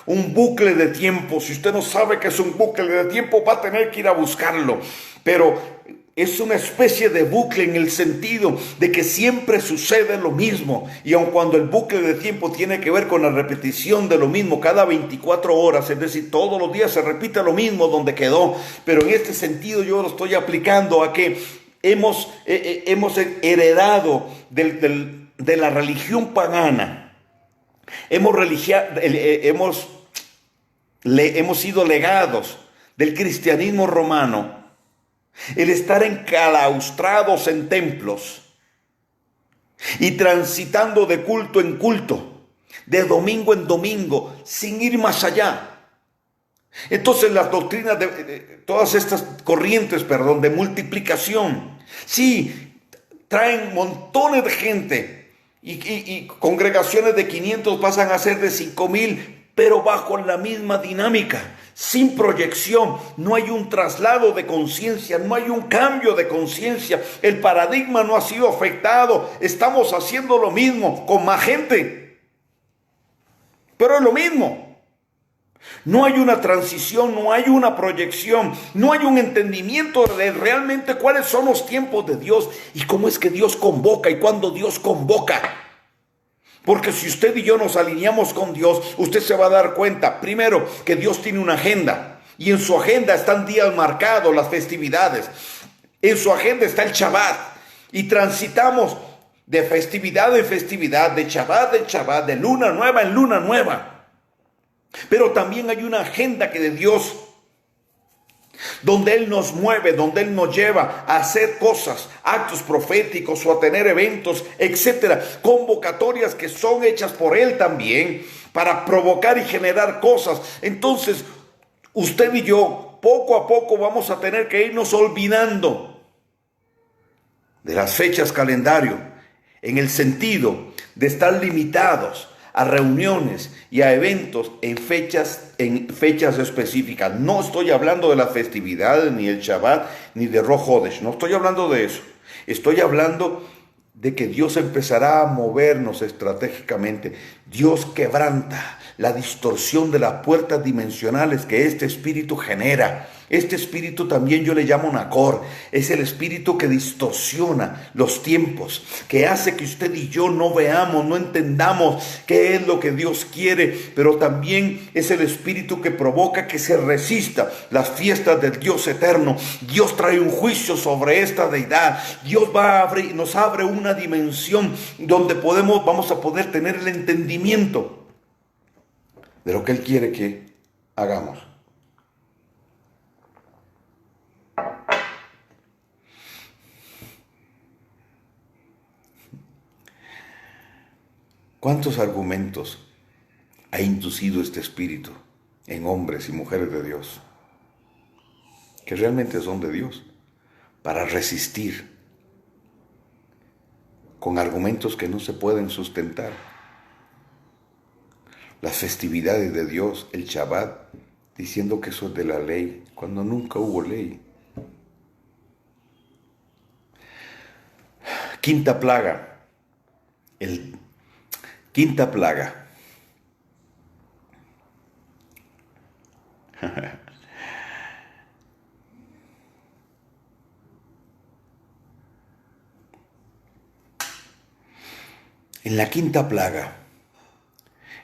Un bucle de tiempo. Si usted no sabe que es un bucle de tiempo, va a tener que ir a buscarlo. Pero es una especie de bucle en el sentido de que siempre sucede lo mismo. Y aun cuando el bucle de tiempo tiene que ver con la repetición de lo mismo cada 24 horas, es decir, todos los días se repite lo mismo donde quedó. Pero en este sentido yo lo estoy aplicando a que hemos heredado de la religión pagana. Hemos sido legados del cristianismo romano, el estar enclaustrados en templos y transitando de culto en culto, de domingo en domingo, sin ir más allá. Entonces las doctrinas todas estas corrientes, de multiplicación, sí, traen montones de gente. Y congregaciones de 500 pasan a ser de 5,000, pero bajo la misma dinámica, sin proyección. No hay un traslado de conciencia, no hay un cambio de conciencia. El paradigma no ha sido afectado. Estamos haciendo lo mismo con más gente, pero es lo mismo. No hay una transición, no hay una proyección, no hay un entendimiento de realmente cuáles son los tiempos de Dios y cómo es que Dios convoca y cuándo Dios convoca. Porque si usted y yo nos alineamos con Dios, usted se va a dar cuenta, primero, que Dios tiene una agenda y en su agenda están días marcados, las festividades. En su agenda está el Shabbat y transitamos de festividad en festividad, de Shabbat en Shabbat, de luna nueva en luna nueva. Pero también hay una agenda que de Dios, donde Él nos mueve, donde Él nos lleva a hacer cosas, actos proféticos o a tener eventos, etcétera, convocatorias que son hechas por Él también para provocar y generar cosas. Entonces, usted y yo, poco a poco vamos a tener que irnos olvidando de las fechas calendario, en el sentido de estar limitados a reuniones y a eventos en fechas específicas. No estoy hablando de las festividades, ni el Shabbat, ni de Rosh Hodesh. No estoy hablando de eso. Estoy hablando de que Dios empezará a movernos estratégicamente. Dios quebranta la distorsión de las puertas dimensionales que este espíritu genera. Este espíritu también yo le llamo Nacor. Es el espíritu que distorsiona los tiempos, que hace que usted y yo no veamos, no entendamos qué es lo que Dios quiere, pero también es el espíritu que provoca que se resista las fiestas del Dios eterno. Dios trae un juicio sobre esta deidad. Dios nos abre una dimensión donde vamos a poder tener el entendimiento de lo que Él quiere que hagamos. ¿Cuántos argumentos ha inducido este espíritu en hombres y mujeres de Dios, que realmente son de Dios, para resistir con argumentos que no se pueden sustentar? Las festividades de Dios, el Shabbat, diciendo que eso es de la ley, cuando nunca hubo ley. Quinta plaga. Quinta plaga. En la quinta plaga,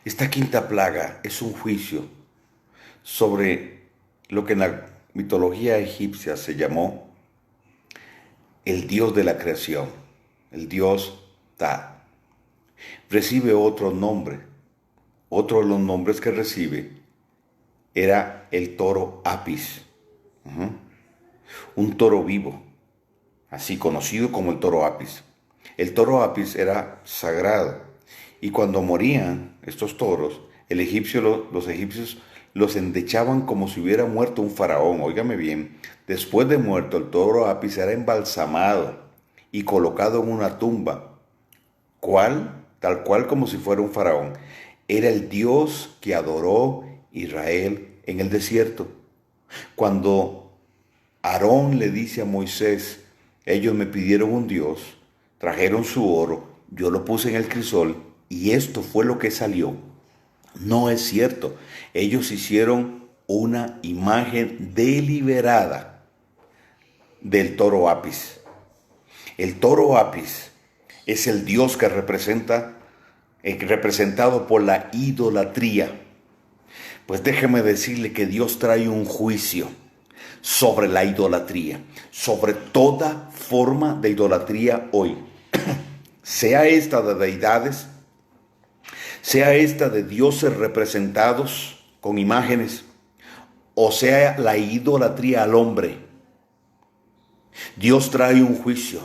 esta quinta plaga es un juicio sobre lo que en la mitología egipcia se llamó el dios de la creación, el dios Ta. Recibe otro nombre. Otro de los nombres que recibe era el toro Apis. Un toro vivo, así conocido como el toro Apis. El toro Apis era sagrado, y cuando morían estos toros, los egipcios los endechaban como si hubiera muerto un faraón. Óigame bien, después de muerto el toro Apis era embalsamado y colocado en una tumba, tal cual como si fuera un faraón. Era el Dios que adoró Israel en el desierto. Cuando Aarón le dice a Moisés, ellos me pidieron un Dios, trajeron su oro, yo lo puse en el crisol y esto fue lo que salió. No es cierto. Ellos hicieron una imagen deliberada del toro Apis. El toro Apis es el Dios que representado por la idolatría. Pues déjeme decirle que Dios trae un juicio sobre la idolatría, sobre toda forma de idolatría hoy, sea esta de deidades, sea esta de dioses representados con imágenes, o sea la idolatría al hombre. Dios trae un juicio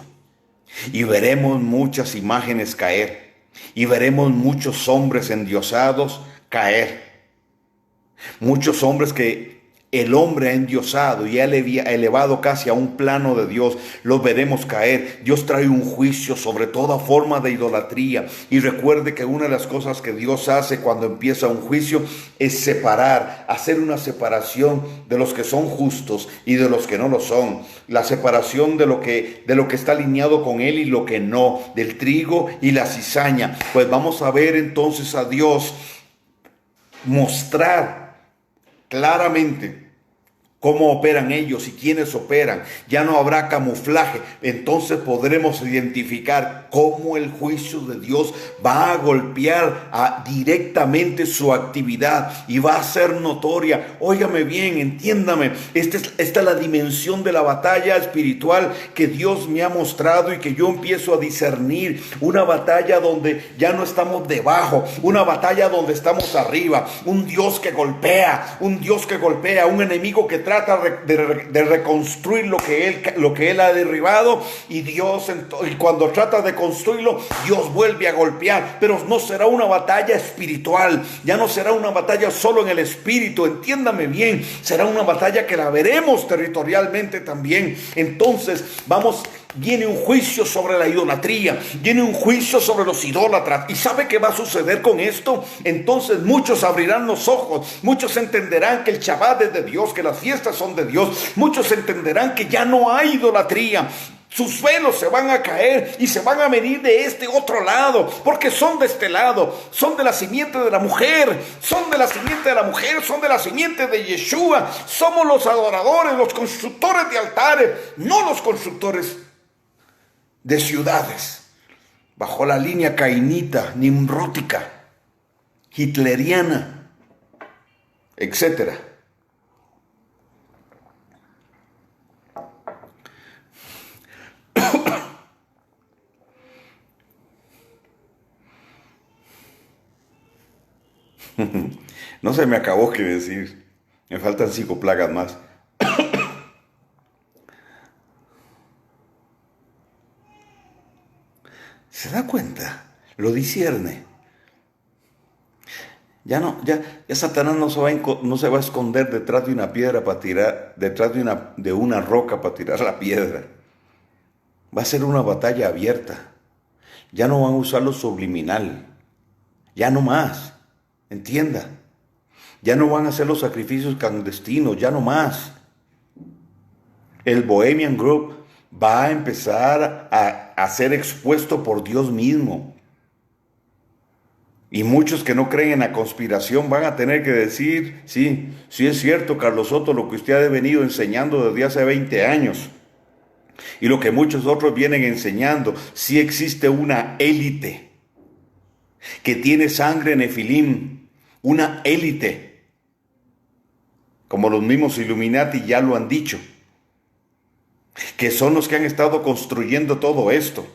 y veremos muchas imágenes caer y veremos muchos hombres endiosados caer. Muchos hombres que el hombre ha endiosado y ha elevado casi a un plano de Dios, los veremos caer. Dios trae un juicio sobre toda forma de idolatría. Y recuerde que una de las cosas que Dios hace cuando empieza un juicio es separar, hacer una separación de los que son justos y de los que no lo son. La separación de lo que está alineado con Él y lo que no, del trigo y la cizaña. Pues vamos a ver entonces a Dios mostrar claramente cómo operan ellos y quiénes operan. Ya no habrá camuflaje. Entonces podremos identificar cómo el juicio de Dios va a golpear directamente su actividad y va a ser notoria. Óigame bien, entiéndame. Esta es la dimensión de la batalla espiritual que Dios me ha mostrado y que yo empiezo a discernir. Una batalla donde ya no estamos debajo, una batalla donde estamos arriba. Un Dios que golpea, un enemigo que trata de reconstruir lo que él ha derribado, y cuando trata de construirlo, Dios vuelve a golpear. Pero no será una batalla espiritual, ya no será una batalla solo en el espíritu, entiéndame bien, será una batalla que la veremos territorialmente también. Entonces viene un juicio sobre la idolatría, viene un juicio sobre los idólatras. ¿Y sabe qué va a suceder con esto? Entonces muchos abrirán los ojos, muchos entenderán que el Shabbat es de Dios, que las fiestas son de Dios, muchos entenderán que ya no hay idolatría. Sus velos se van a caer y se van a venir de este otro lado, porque son de este lado, son de la simiente de la mujer, son de la simiente de la mujer, son de la simiente de Yeshua. Somos los adoradores, los constructores de altares, no los constructores de ciudades, bajo la línea cainita, nimrótica, hitleriana, etcétera. No se me acabó qué decir. Me faltan 5 plagas más. ¿Se da cuenta? Lo discierne. Ya Satanás no se va a esconder detrás de una piedra para tirar, detrás de una roca para tirar la piedra. Va a ser una batalla abierta. Ya no van a usar lo subliminal. Ya no más. Entienda. Ya no van a hacer los sacrificios clandestinos. Ya no más. El Bohemian Group va a empezar a ser expuesto por Dios mismo. Y muchos que no creen en la conspiración van a tener que decir, sí es cierto, Carlos Soto, lo que usted ha venido enseñando desde hace 20 años. Y lo que muchos otros vienen enseñando, sí existe una élite que tiene sangre nefilim, una élite, como los mismos Illuminati ya lo han dicho, que son los que han estado construyendo todo esto.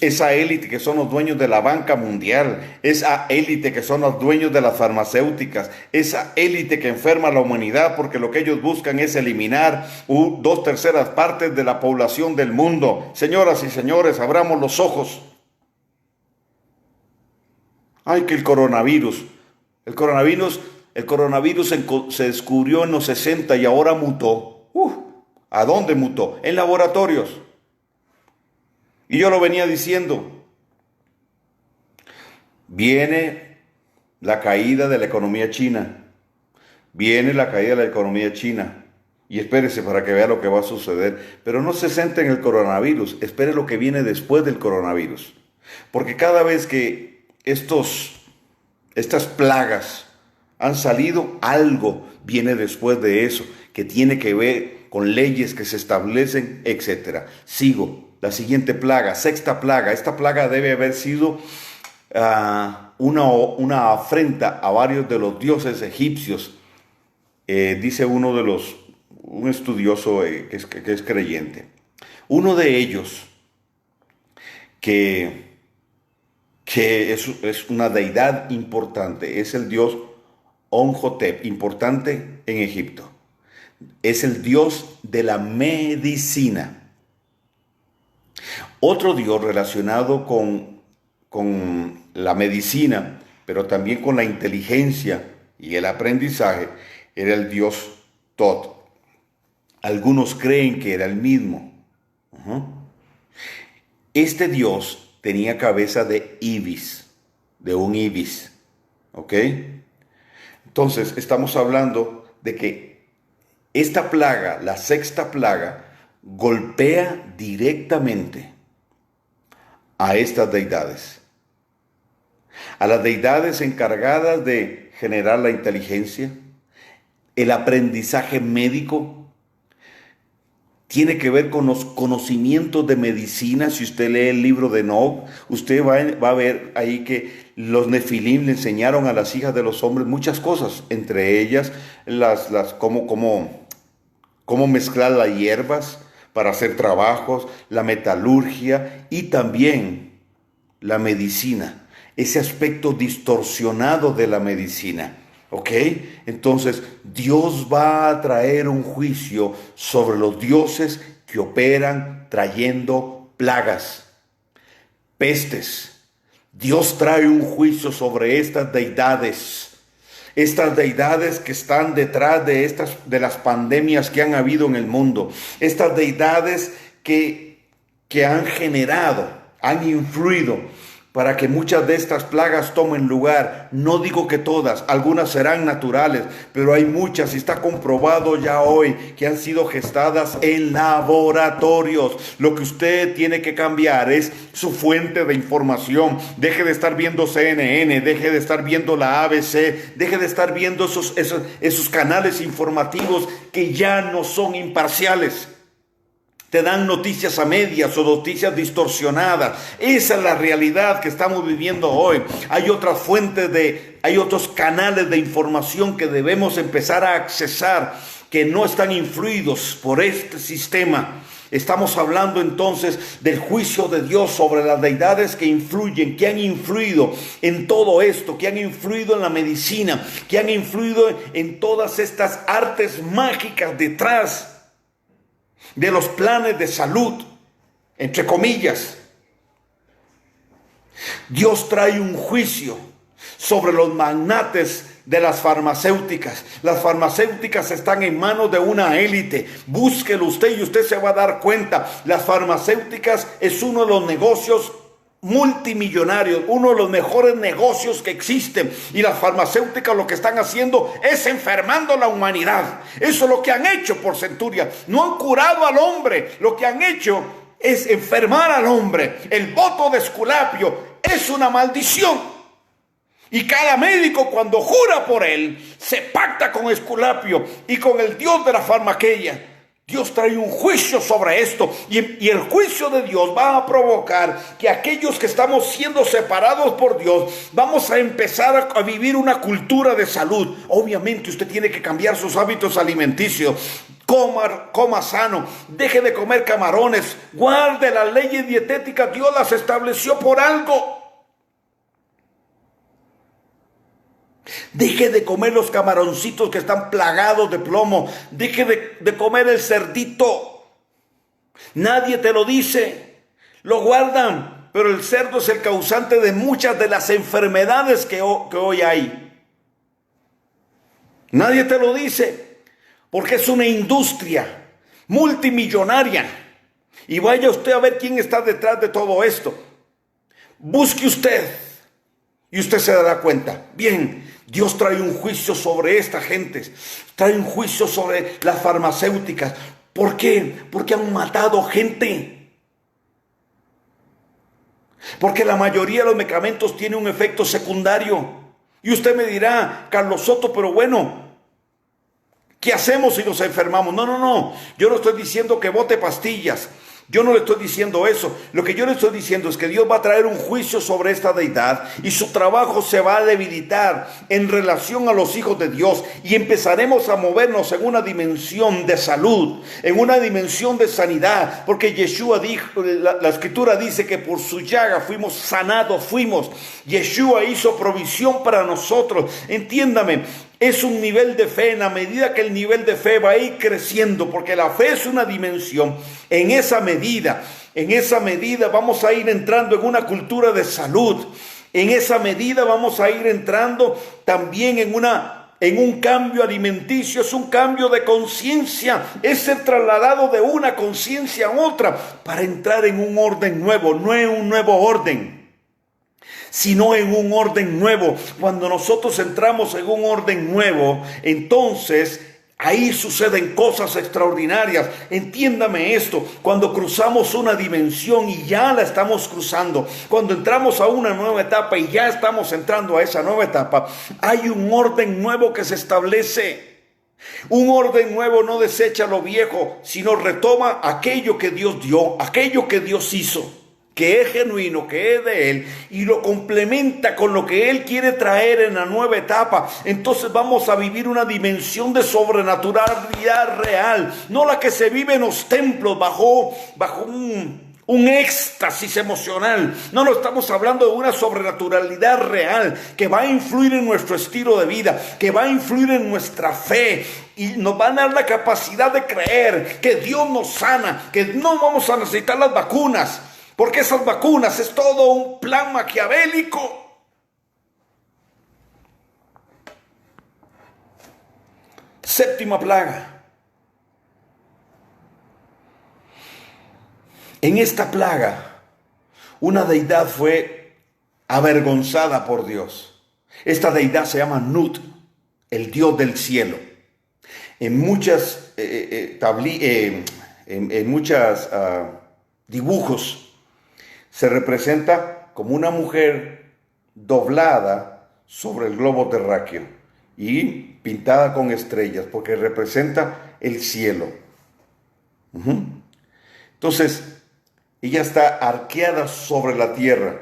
Esa élite que son los dueños de la banca mundial, esa élite que son los dueños de las farmacéuticas, esa élite que enferma a la humanidad porque lo que ellos buscan es eliminar 2/3 partes de la población del mundo. Señoras y señores, abramos los ojos. Ay, que el coronavirus se descubrió en los 60 y ahora mutó. ¿A dónde mutó? En laboratorios. Y yo lo venía diciendo. Viene la caída de la economía china. Viene la caída de la economía china. Y espérese para que vea lo que va a suceder. Pero no se centre en el coronavirus. Espere lo que viene después del coronavirus. Porque cada vez que estas plagas han salido, algo viene después de eso, que tiene que ver con leyes que se establecen, etc. Sigo. La siguiente plaga, 6ª plaga. Esta plaga debe haber sido una afrenta a varios de los dioses egipcios. Dice un estudioso que es creyente. Uno de ellos, que es una deidad importante, es el dios Onhotep, importante en Egipto. Es el dios de la medicina. Otro dios relacionado con la medicina, pero también con la inteligencia y el aprendizaje, era el dios Tot. Algunos creen que era el mismo. Este dios tenía cabeza de ibis, de un ibis. ¿Ok? Entonces, estamos hablando de que esta plaga, la 6ª plaga, golpea directamente a estas deidades. A las deidades encargadas de generar la inteligencia, el aprendizaje médico, tiene que ver con los conocimientos de medicina. Si usted lee el libro de Enoch, usted va a ver ahí que los nefilim le enseñaron a las hijas de los hombres muchas cosas, entre ellas cómo mezclar las hierbas para hacer trabajos, la metalurgia y también la medicina, ese aspecto distorsionado de la medicina. ¿Ok? Entonces, Dios va a traer un juicio sobre los dioses que operan trayendo plagas, pestes. Dios trae un juicio sobre estas deidades que están detrás de las pandemias que han habido en el mundo, estas deidades que han generado, han influido para que muchas de estas plagas tomen lugar. No digo que todas, algunas serán naturales, pero hay muchas y está comprobado ya hoy que han sido gestadas en laboratorios. Lo que usted tiene que cambiar es su fuente de información. Deje de estar viendo CNN, deje de estar viendo la ABC, deje de estar viendo esos canales informativos que ya no son imparciales. Te dan noticias a medias o noticias distorsionadas. Esa es la realidad que estamos viviendo hoy. Hay otras hay otros canales de información que debemos empezar a accesar, que no están influidos por este sistema. Estamos hablando entonces del juicio de Dios sobre las deidades que influyen, que han influido en todo esto, que han influido en la medicina, que han influido en todas estas artes mágicas detrás de los planes de salud, entre comillas. Dios trae un juicio sobre los magnates de las farmacéuticas. Las farmacéuticas están en manos de una élite. Búsquelo usted y usted se va a dar cuenta. Las farmacéuticas es uno de los negocios multimillonarios, uno de los mejores negocios que existen, y las farmacéuticas lo que están haciendo es enfermando a la humanidad. Eso es lo que han hecho por centurias. No han curado al hombre, lo que han hecho es enfermar al hombre. El voto de Esculapio es una maldición, y cada médico cuando jura por él se pacta con Esculapio y con el dios de la farmaqueia. Dios trae un juicio sobre esto, y el juicio de Dios va a provocar que aquellos que estamos siendo separados por Dios vamos a empezar a vivir una cultura de salud. Obviamente usted tiene que cambiar sus hábitos alimenticios. Coma sano, deje de comer camarones, guarde las leyes dietéticas. Dios las estableció por algo. Deje de comer los camaroncitos que están plagados de plomo. Deje de comer el cerdito. Nadie te lo dice. Lo guardan, pero el cerdo es el causante de muchas de las enfermedades que hoy hay. Nadie te lo dice, porque es una industria multimillonaria. Y vaya usted a ver quién está detrás de todo esto. Busque usted y usted se dará cuenta. Bien, Dios trae un juicio sobre esta gente, trae un juicio sobre las farmacéuticas. ¿Por qué? Porque han matado gente. Porque la mayoría de los medicamentos tiene un efecto secundario. Y usted me dirá, Carlos Soto, pero bueno, ¿qué hacemos si nos enfermamos? No. Yo no estoy diciendo que bote pastillas. Yo no le estoy diciendo eso. Lo que yo le estoy diciendo es que Dios va a traer un juicio sobre esta deidad y su trabajo se va a debilitar en relación a los hijos de Dios, y empezaremos a movernos en una dimensión de salud, en una dimensión de sanidad, porque Yeshua dijo, la escritura dice que por su llaga fuimos sanados, Yeshua hizo provisión para nosotros. Entiéndame, es un nivel de fe. En la medida que el nivel de fe va a ir creciendo, porque la fe es una dimensión, en esa medida vamos a ir entrando en una cultura de salud. En esa medida vamos a ir entrando también en un cambio alimenticio. Es un cambio de conciencia, es ser trasladado de una conciencia a otra para entrar en un orden nuevo, no en un nuevo orden, sino en un orden nuevo. Cuando nosotros entramos en un orden nuevo, entonces ahí suceden cosas extraordinarias. Entiéndame esto, cuando cruzamos una dimensión y ya la estamos cruzando, cuando entramos a una nueva etapa y ya estamos entrando a esa nueva etapa, hay un orden nuevo que se establece. Un orden nuevo no desecha lo viejo, sino retoma aquello que Dios dio, aquello que Dios hizo, que es genuino, que es de Él, y lo complementa con lo que Él quiere traer en la nueva etapa. Entonces vamos a vivir una dimensión de sobrenaturalidad real, no la que se vive en los templos bajo un éxtasis emocional. No estamos hablando de una sobrenaturalidad real que va a influir en nuestro estilo de vida, que va a influir en nuestra fe, y nos va a dar la capacidad de creer que Dios nos sana, que no vamos a necesitar las vacunas, porque esas vacunas es todo un plan maquiavélico. Séptima plaga. En esta plaga, una deidad fue avergonzada por Dios. Esta deidad se llama Nut, el Dios del cielo. En muchas dibujos se representa como una mujer doblada sobre el globo terráqueo y pintada con estrellas, porque representa el cielo. Entonces, ella está arqueada sobre la tierra.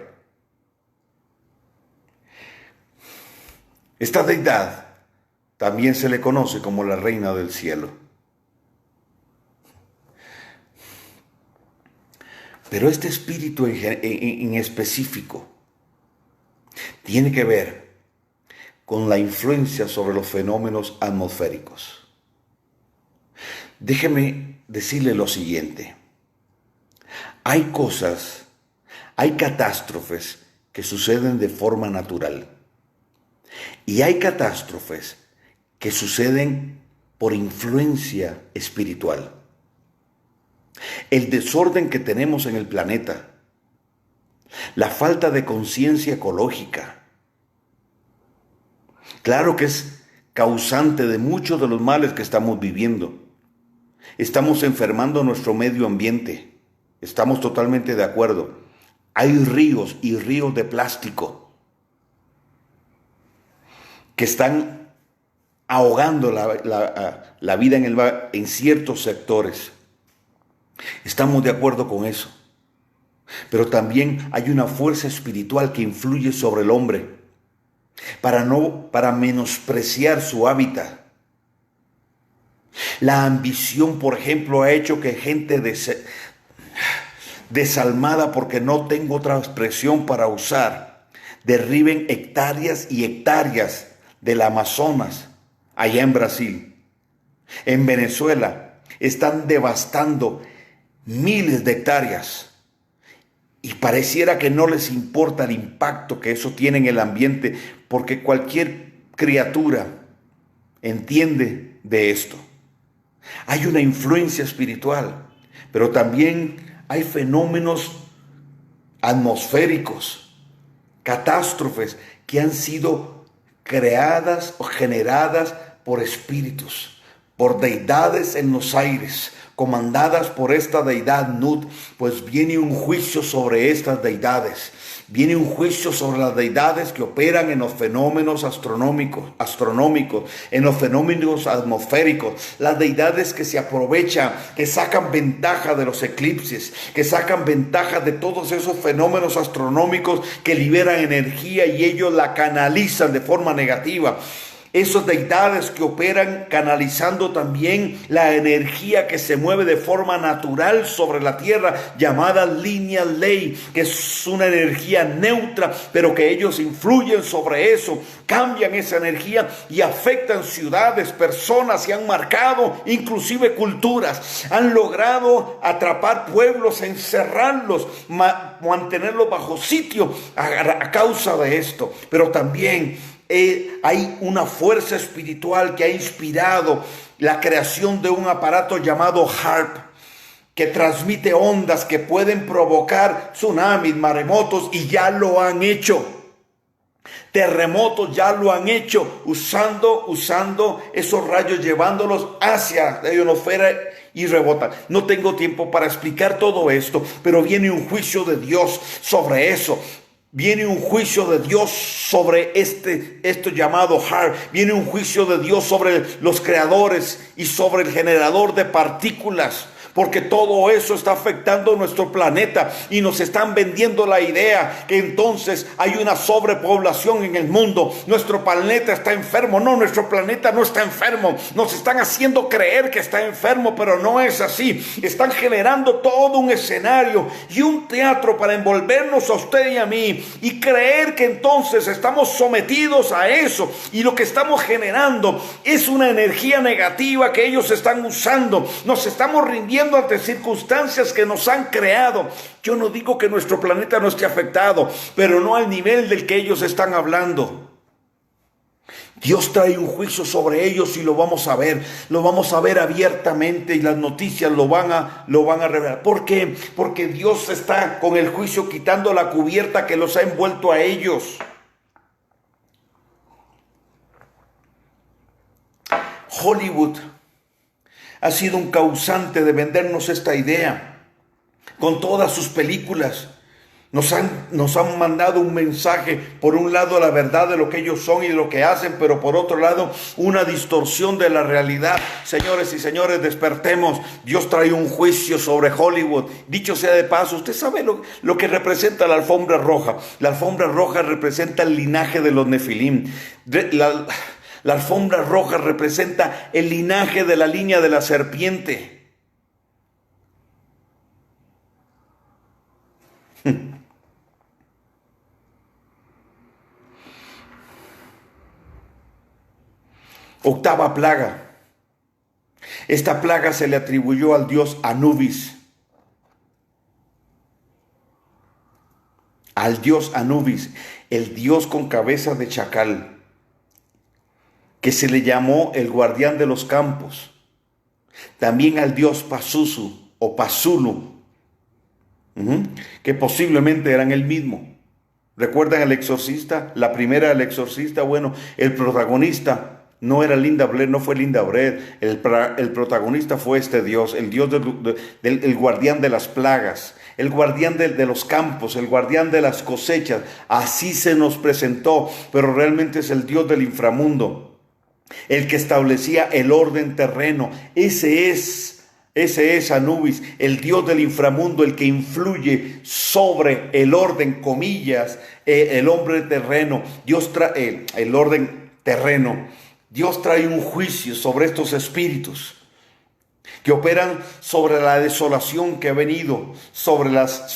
Esta deidad también se le conoce como la reina del cielo. Pero este espíritu en específico tiene que ver con la influencia sobre los fenómenos atmosféricos. Déjeme decirle lo siguiente. Hay catástrofes que suceden de forma natural. Y hay catástrofes que suceden por influencia espiritual. El desorden que tenemos en el planeta, la falta de conciencia ecológica, claro que es causante de muchos de los males que estamos viviendo. Estamos enfermando nuestro medio ambiente. Estamos totalmente de acuerdo. Hay ríos y ríos de plástico que están ahogando la vida en ciertos sectores. Estamos de acuerdo con eso. Pero también hay una fuerza espiritual que influye sobre el hombre para menospreciar su hábitat. La ambición, por ejemplo, ha hecho que gente desalmada, porque no tengo otra expresión para usar, derriben hectáreas y hectáreas del Amazonas, allá en Brasil. En Venezuela están devastando miles de hectáreas y pareciera que no les importa el impacto que eso tiene en el ambiente, porque cualquier criatura entiende de esto. Hay una influencia espiritual, pero también hay fenómenos atmosféricos, catástrofes que han sido creadas o generadas por espíritus, por deidades en los aires, comandadas por esta deidad Nut. Pues viene un juicio sobre estas deidades. Viene un juicio sobre las deidades que operan en los fenómenos astronómicos, en los fenómenos atmosféricos, las deidades que se aprovechan, que sacan ventaja de los eclipses, que sacan ventaja de todos esos fenómenos astronómicos que liberan energía y ellos la canalizan de forma negativa. Esas deidades que operan canalizando también la energía que se mueve de forma natural sobre la tierra, llamada línea ley, que es una energía neutra, pero que ellos influyen sobre eso, cambian esa energía y afectan ciudades, personas, y han marcado inclusive culturas. Han logrado atrapar pueblos, encerrarlos, mantenerlos bajo sitio a causa de esto. Pero también hay una fuerza espiritual que ha inspirado la creación de un aparato llamado HAARP, que transmite ondas que pueden provocar tsunamis, maremotos, y ya lo han hecho. Terremotos ya lo han hecho, usando esos rayos, llevándolos hacia la ionosfera y rebotan. No tengo tiempo para explicar todo esto, pero viene un juicio de Dios sobre eso. Viene un juicio de Dios sobre esto llamado HAARP. Viene un juicio de Dios sobre los creadores y sobre el generador de partículas. Porque todo eso está afectando nuestro planeta y nos están vendiendo la idea que entonces hay una sobrepoblación en el mundo. Nuestro planeta está enfermo. No, nuestro planeta no está enfermo. Nos están haciendo creer que está enfermo, pero no es así. Están generando todo un escenario y un teatro para envolvernos a usted y a mí y creer que entonces estamos sometidos a eso, y lo que estamos generando es una energía negativa que ellos están usando. Nos estamos rindiendo ante circunstancias que nos han creado. Yo no digo que nuestro planeta no esté afectado, pero no al nivel del que ellos están hablando. Dios trae un juicio sobre ellos y lo vamos a ver abiertamente, y las noticias lo van a revelar. ¿Por qué? Porque Dios está con el juicio quitando la cubierta que los ha envuelto a ellos. Hollywood ha sido un causante de vendernos esta idea con todas sus películas. Nos han mandado un mensaje, por un lado la verdad de lo que ellos son y de lo que hacen, pero por otro lado una distorsión de la realidad. Señores y señores, despertemos. Dios trae un juicio sobre Hollywood. Dicho sea de paso, usted sabe lo que representa la alfombra roja. La alfombra roja representa el linaje de los Nefilim. La alfombra roja representa el linaje de la línea de la serpiente. Octava plaga. Esta plaga se le atribuyó al dios Anubis. Al dios Anubis, el dios con cabeza de chacal, que se le llamó el guardián de los campos. También al dios Pazuzu o Pazulu, que posiblemente eran el mismo. ¿Recuerdan El Exorcista? La primera del Exorcista. Bueno, el protagonista no era Linda Blair, no fue Linda Blair. El protagonista fue este Dios, el Dios el guardián de las plagas, el guardián de los campos, el guardián de las cosechas. Así se nos presentó, pero realmente es el Dios del inframundo, el que establecía el orden terreno. Ese es Anubis, el Dios del inframundo, el que influye sobre el orden, comillas, el hombre terreno. Dios trae el orden terreno. Dios trae un juicio sobre estos espíritus que operan sobre la desolación que ha venido sobre las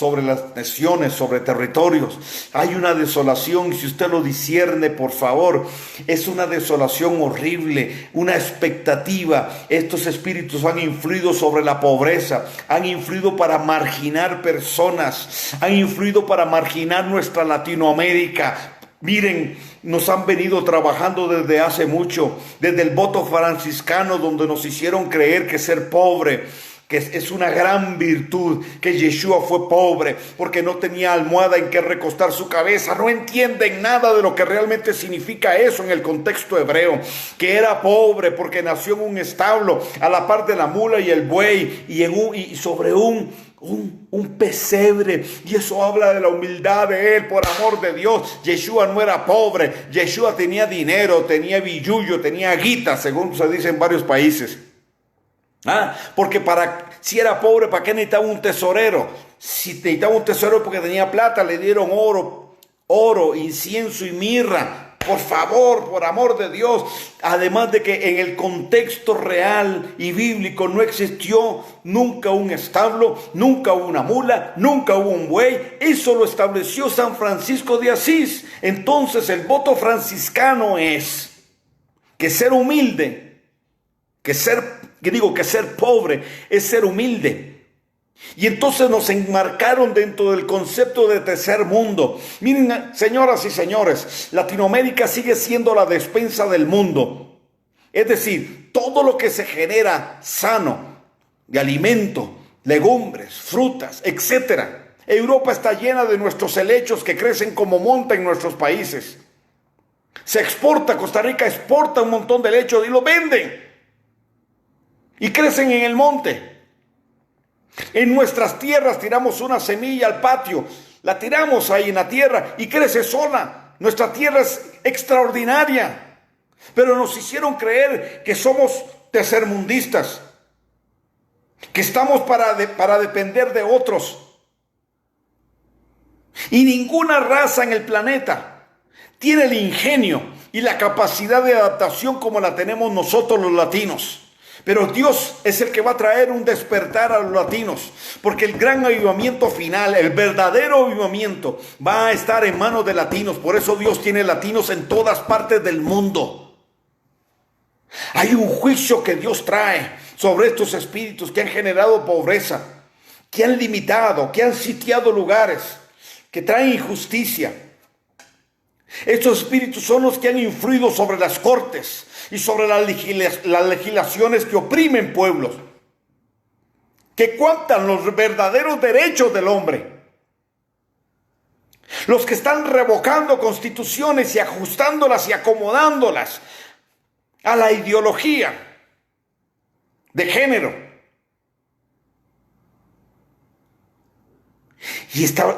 naciones, sobre territorios. Hay una desolación, y si usted lo discierne, por favor, es una desolación horrible, una expectativa. Estos espíritus han influido sobre la pobreza, han influido para marginar personas, han influido para marginar nuestra Latinoamérica. Miren, nos han venido trabajando desde hace mucho, desde el voto franciscano, donde nos hicieron creer que ser pobre, que es una gran virtud, que Yeshua fue pobre porque no tenía almohada en que recostar su cabeza. No entienden nada de lo que realmente significa eso en el contexto hebreo, que era pobre porque nació en un establo a la par de la mula y el buey, y sobre un pesebre, y eso habla de la humildad de él. Por amor de Dios, Yeshua no era pobre. Yeshua tenía dinero, tenía billullo, tenía guita, según se dice en varios países. Porque si era pobre, ¿para qué necesitaba un tesorero? Si necesitaba un tesorero porque tenía plata, le dieron oro, incienso y mirra. Por favor, por amor de Dios. Además de que en el contexto real y bíblico no existió nunca un establo, nunca una mula, nunca hubo un buey. Eso lo estableció San Francisco de Asís. Entonces el voto franciscano es que ser humilde, que ser pobre es ser humilde. Y entonces nos enmarcaron dentro del concepto de tercer mundo. Miren, señoras y señores, Latinoamérica sigue siendo la despensa del mundo. Es decir, todo lo que se genera sano, de alimento, legumbres, frutas, etc. Europa está llena de nuestros helechos que crecen como monte en nuestros países. Se exporta, Costa Rica exporta un montón de helechos y lo venden. Y crecen en el monte. En nuestras tierras tiramos una semilla al patio, la tiramos ahí en la tierra y crece sola. Nuestra tierra es extraordinaria, pero nos hicieron creer que somos tercermundistas, que estamos para depender de otros. Y ninguna raza en el planeta tiene el ingenio y la capacidad de adaptación como la tenemos nosotros los latinos. Pero Dios es el que va a traer un despertar a los latinos, porque el gran avivamiento final, el verdadero avivamiento, va a estar en manos de latinos. Por eso Dios tiene latinos en todas partes del mundo. Hay un juicio que Dios trae sobre estos espíritus que han generado pobreza, que han limitado, que han sitiado lugares, que traen injusticia. Estos espíritus son los que han influido sobre las cortes y sobre las legislaciones que oprimen pueblos, que coartan los verdaderos derechos del hombre. Los que están revocando constituciones y ajustándolas y acomodándolas a la ideología de género.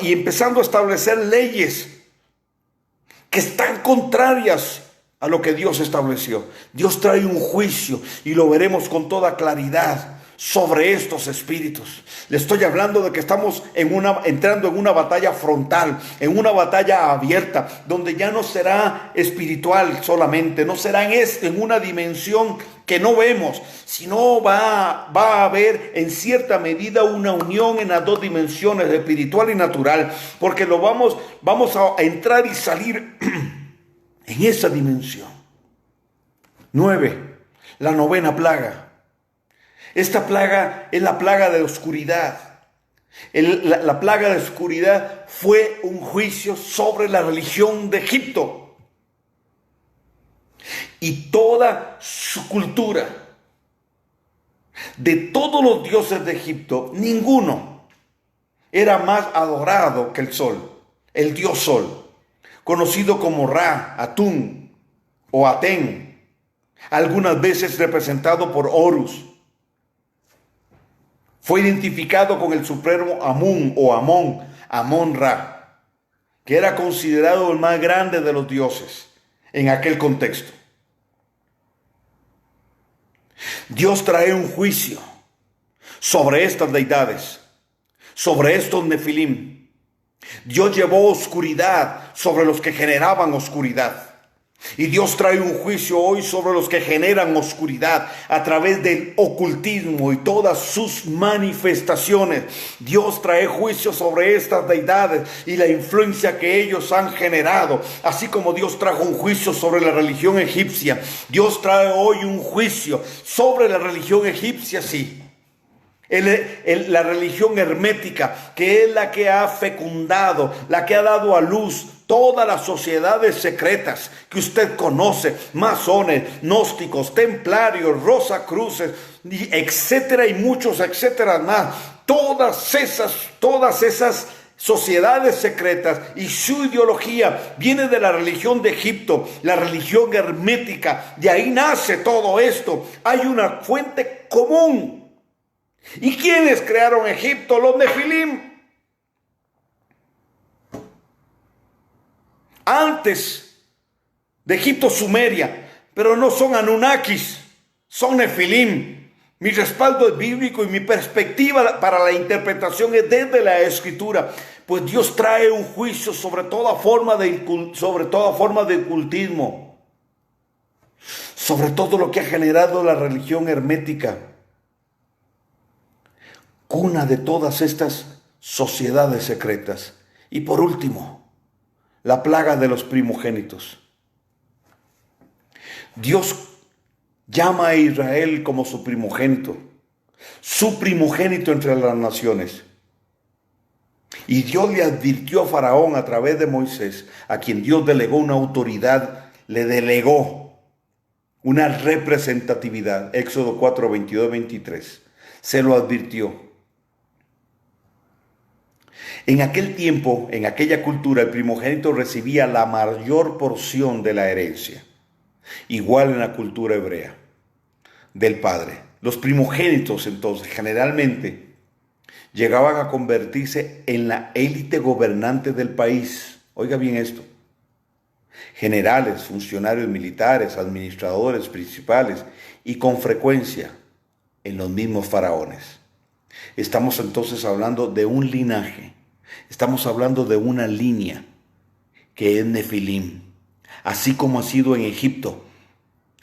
Y empezando a establecer leyes que están contrarias a lo que Dios estableció. Dios trae un juicio y lo veremos con toda claridad sobre estos espíritus. Le estoy hablando de que estamos entrando en una batalla frontal, en una batalla abierta, donde ya no será espiritual solamente, no será en una dimensión que no vemos, sino va a haber en cierta medida una unión en las dos dimensiones, espiritual y natural, porque vamos a entrar y salir en esa dimensión. 9. La novena plaga. Esta plaga es la plaga de oscuridad. La plaga de oscuridad fue un juicio sobre la religión de Egipto y toda su cultura. De todos los dioses de Egipto, ninguno era más adorado que el sol, el dios sol, conocido como Ra, Atún o Atén, algunas veces representado por Horus. Fue identificado con el supremo Amón o Amón-Ra, que era considerado el más grande de los dioses en aquel contexto. Dios trae un juicio sobre estas deidades, sobre estos nefilim. Dios llevó oscuridad sobre los que generaban oscuridad. Y Dios trae un juicio hoy sobre los que generan oscuridad a través del ocultismo y todas sus manifestaciones. Dios trae juicio sobre estas deidades y la influencia que ellos han generado. Así como Dios trajo un juicio sobre la religión egipcia, Dios trae hoy un juicio sobre la religión egipcia, sí. La religión hermética, que es la que ha fecundado, la que ha dado a luz todas las sociedades secretas que usted conoce, masones, gnósticos, templarios, rosacruces, etcétera, y muchos etcétera más. Todas esas sociedades secretas y su ideología viene de la religión de Egipto, la religión hermética. De ahí nace todo esto. Hay una fuente común. ¿Y quiénes crearon Egipto? Los nefilim. Antes de Egipto, Sumeria, pero no son Anunnakis, son nefilim. Mi respaldo es bíblico y mi perspectiva para la interpretación es desde la Escritura, pues Dios trae un juicio sobre toda forma de cultismo, sobre todo lo que ha generado la religión hermética, cuna de todas estas sociedades secretas. Y por último, la plaga de los primogénitos. Dios llama a Israel como su primogénito entre las naciones. Y Dios le advirtió a Faraón a través de Moisés, a quien Dios delegó una autoridad, le delegó una representatividad. Éxodo 4, 22, 23. Se lo advirtió. En aquel tiempo, en aquella cultura, el primogénito recibía la mayor porción de la herencia. Igual en la cultura hebrea, del padre. Los primogénitos, entonces, generalmente, llegaban a convertirse en la élite gobernante del país. Oiga bien esto. Generales, funcionarios militares, administradores principales y con frecuencia en los mismos faraones. Estamos entonces hablando de un linaje. Estamos hablando de una línea que es nefilim. Así como ha sido en Egipto,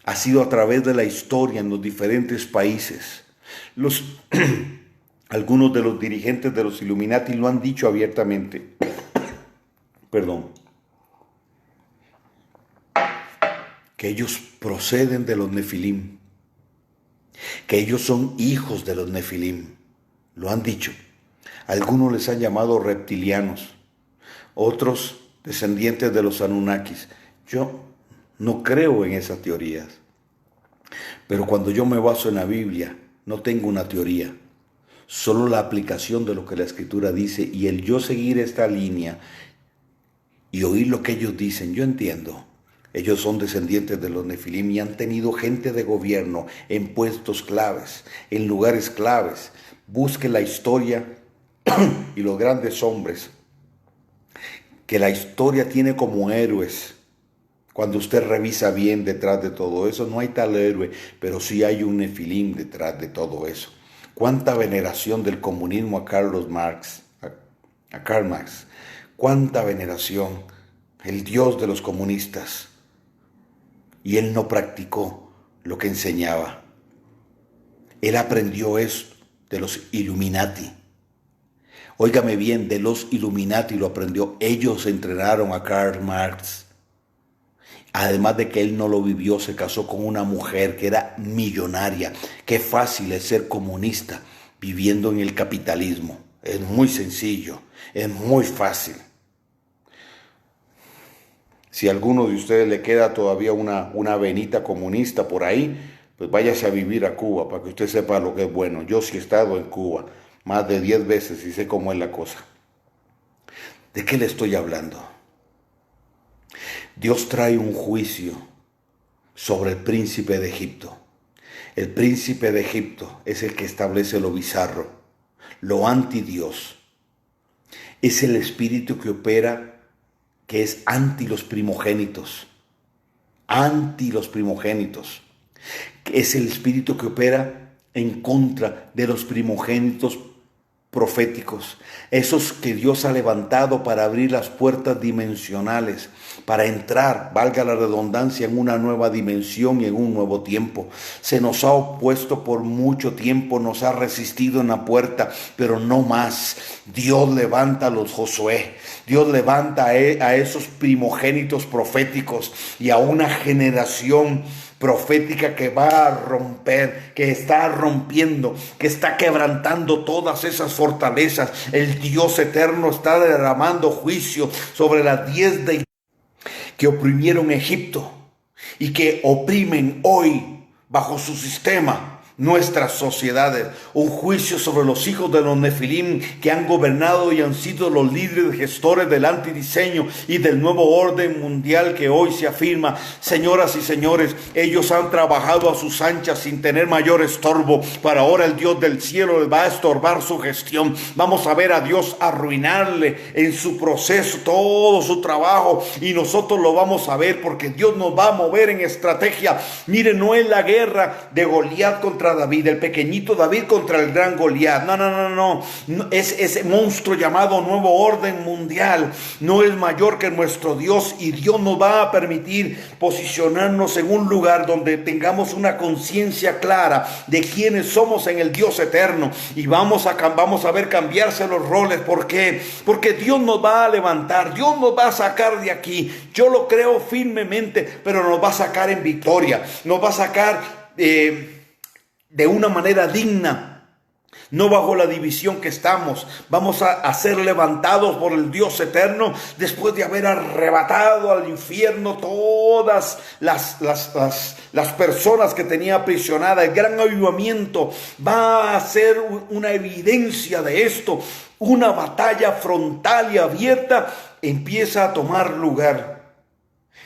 ha sido a través de la historia en los diferentes países. Algunos de los dirigentes de los Illuminati lo han dicho abiertamente. Que ellos proceden de los nefilim. Que ellos son hijos de los nefilim. Lo han dicho. Algunos les han llamado reptilianos. Otros descendientes de los Anunnakis. Yo no creo en esas teorías, pero cuando yo me baso en la Biblia, no tengo una teoría, solo la aplicación de lo que la Escritura dice, y el yo seguir esta línea y oír lo que ellos dicen, yo entiendo. Ellos son descendientes de los Nefilim y han tenido gente de gobierno en puestos claves, en lugares claves. Busque la historia y los grandes hombres que la historia tiene como héroes. Cuando usted revisa bien detrás de todo eso, no hay tal héroe, pero sí hay un Nefilim detrás de todo eso. Cuánta veneración del comunismo a Karl Marx. Cuánta veneración, el Dios de los comunistas. Y él no practicó lo que enseñaba. Él aprendió eso de los Illuminati. Óigame bien, de los Illuminati lo aprendió. Ellos entrenaron a Karl Marx. Además de que él no lo vivió, se casó con una mujer que era millonaria. Qué fácil es ser comunista viviendo en el capitalismo. Es muy sencillo, es muy fácil. Si a alguno de ustedes le queda todavía una venita comunista por ahí, pues váyase a vivir a Cuba para que usted sepa lo que es bueno. Yo sí he estado en Cuba más de 10 veces y sé cómo es la cosa. ¿De qué le estoy hablando? Dios trae un juicio sobre el príncipe de Egipto. El príncipe de Egipto es el que establece lo bizarro, lo anti-Dios. Es el espíritu que opera, que es anti los primogénitos. Anti los primogénitos. Es el espíritu que opera en contra de los primogénitos proféticos, esos que Dios ha levantado para abrir las puertas dimensionales, para entrar, valga la redundancia, en una nueva dimensión y en un nuevo tiempo. Se nos ha opuesto por mucho tiempo, nos ha resistido en la puerta, pero no más. Dios levanta a los Josué, Dios levanta a esos primogénitos proféticos y a una generación profética que va a romper, que está rompiendo, que está quebrantando todas esas fortalezas. El Dios eterno está derramando juicio sobre las 10 deidades que oprimieron Egipto y que oprimen hoy bajo su sistema nuestras sociedades. Un juicio sobre los hijos de los Nefilim que han gobernado y han sido los líderes gestores del antidiseño y del nuevo orden mundial que hoy se afirma. Señoras y señores, ellos han trabajado a sus anchas sin tener mayor estorbo, para ahora el Dios del cielo les va a estorbar su gestión. Vamos a ver a Dios arruinarle en su proceso todo su trabajo, y nosotros lo vamos a ver porque Dios nos va a mover en estrategia. Miren, no es la guerra de Goliat contra David, el pequeñito David contra el gran Goliat. No. Es ese monstruo llamado nuevo orden mundial. No es mayor que nuestro Dios, y Dios nos va a permitir posicionarnos en un lugar donde tengamos una conciencia clara de quiénes somos en el Dios eterno, y vamos a ver cambiarse los roles. ¿Por qué? Porque Dios nos va a levantar, Dios nos va a sacar de aquí. Yo lo creo firmemente, pero nos va a sacar en victoria, nos va a sacar de una manera digna, no bajo la división que estamos. Vamos a ser levantados por el Dios eterno después de haber arrebatado al infierno todas las personas que tenía aprisionadas. El gran avivamiento va a ser una evidencia de esto. Una batalla frontal y abierta empieza a tomar lugar.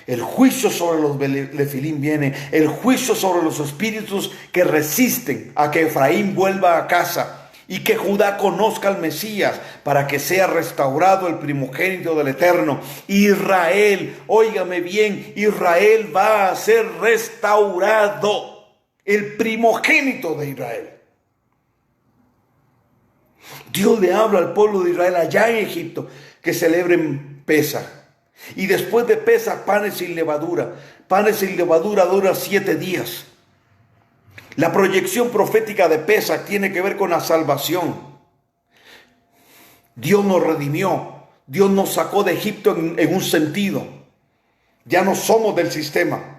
El juicio sobre los Nefilim viene, el juicio sobre los espíritus que resisten a que Efraín vuelva a casa y que Judá conozca al Mesías, para que sea restaurado el primogénito del Eterno. Israel, óigame bien, Israel va a ser restaurado, el primogénito de Israel. Dios le habla al pueblo de Israel allá en Egipto que celebren Pesaj. Y después de Pesaj, panes sin levadura. Panes sin levadura dura 7 días. La proyección profética de Pesaj tiene que ver con la salvación. Dios nos redimió. Dios nos sacó de Egipto en un sentido. Ya no somos del sistema.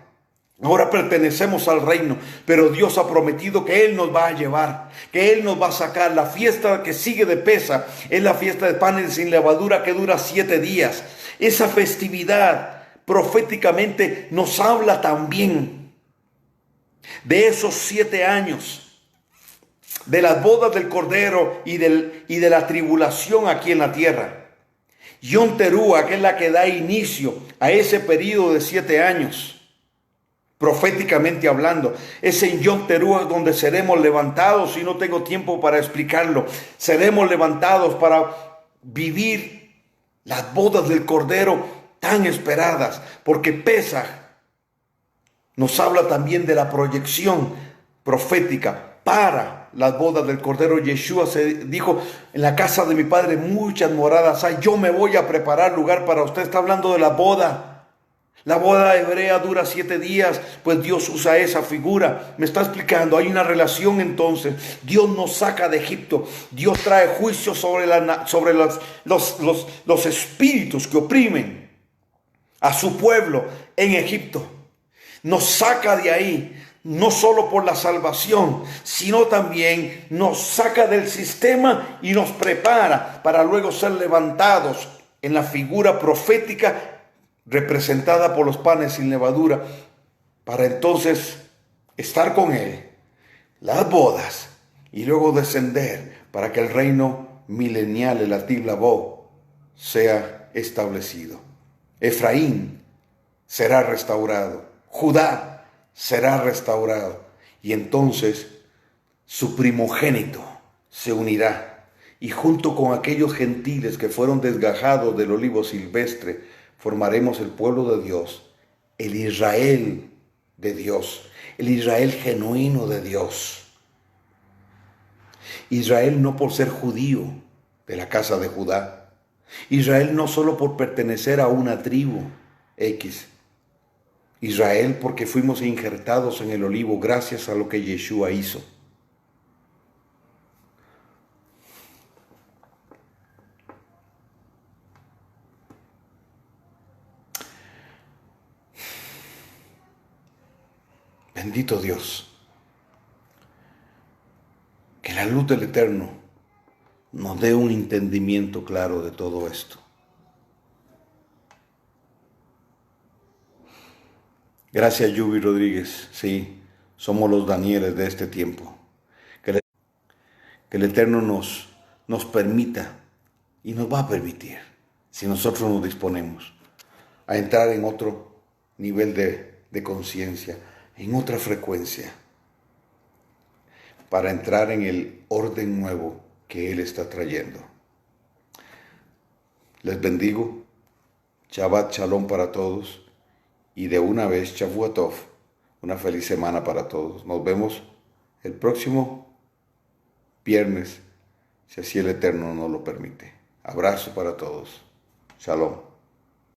Ahora pertenecemos al reino, pero Dios ha prometido que Él nos va a llevar, que Él nos va a sacar. La fiesta que sigue de Pesaj es la fiesta de panes sin levadura, que dura 7 días. Esa festividad proféticamente nos habla también de esos 7 años, de las bodas del Cordero y de la tribulación aquí en la tierra. Yom Teruah, que es la que da inicio a ese periodo de 7 años. Proféticamente hablando, es en Yom Teruah donde seremos levantados, y no tengo tiempo para explicarlo. Seremos levantados para vivir las bodas del Cordero tan esperadas, porque Pesaj nos habla también de la proyección profética para las bodas del Cordero. Yeshua se dijo: en la casa de mi Padre muchas moradas hay, yo me voy a preparar lugar para usted. Está hablando de la boda. La boda hebrea dura 7 días, pues Dios usa esa figura. Me está explicando, hay una relación entonces. Dios nos saca de Egipto. Dios trae juicio sobre los espíritus que oprimen a su pueblo en Egipto. Nos saca de ahí, no solo por la salvación, sino también nos saca del sistema y nos prepara para luego ser levantados en la figura profética representada por los panes sin levadura, para entonces estar con Él, las bodas, y luego descender para que el reino milenial, el Ativ Labó, sea establecido. Efraín será restaurado, Judá será restaurado, y entonces su primogénito se unirá, y junto con aquellos gentiles que fueron desgajados del olivo silvestre, formaremos el pueblo de Dios, el Israel de Dios, el Israel genuino de Dios. Israel no por ser judío de la casa de Judá. Israel no solo por pertenecer a una tribu X. Israel porque fuimos injertados en el olivo gracias a lo que Yeshua hizo. Bendito Dios, que la luz del Eterno nos dé un entendimiento claro de todo esto. Gracias, Yubi Rodríguez. Sí, somos los Danieles de este tiempo. Que el Eterno nos permita y nos va a permitir, si nosotros nos disponemos, a entrar en otro nivel de conciencia, en otra frecuencia, para entrar en el orden nuevo que Él está trayendo. Les bendigo. Shabbat Shalom para todos. Y de una vez, Shavua Tov, una feliz semana para todos. Nos vemos el próximo viernes, si así el Eterno nos lo permite. Abrazo para todos. Shalom.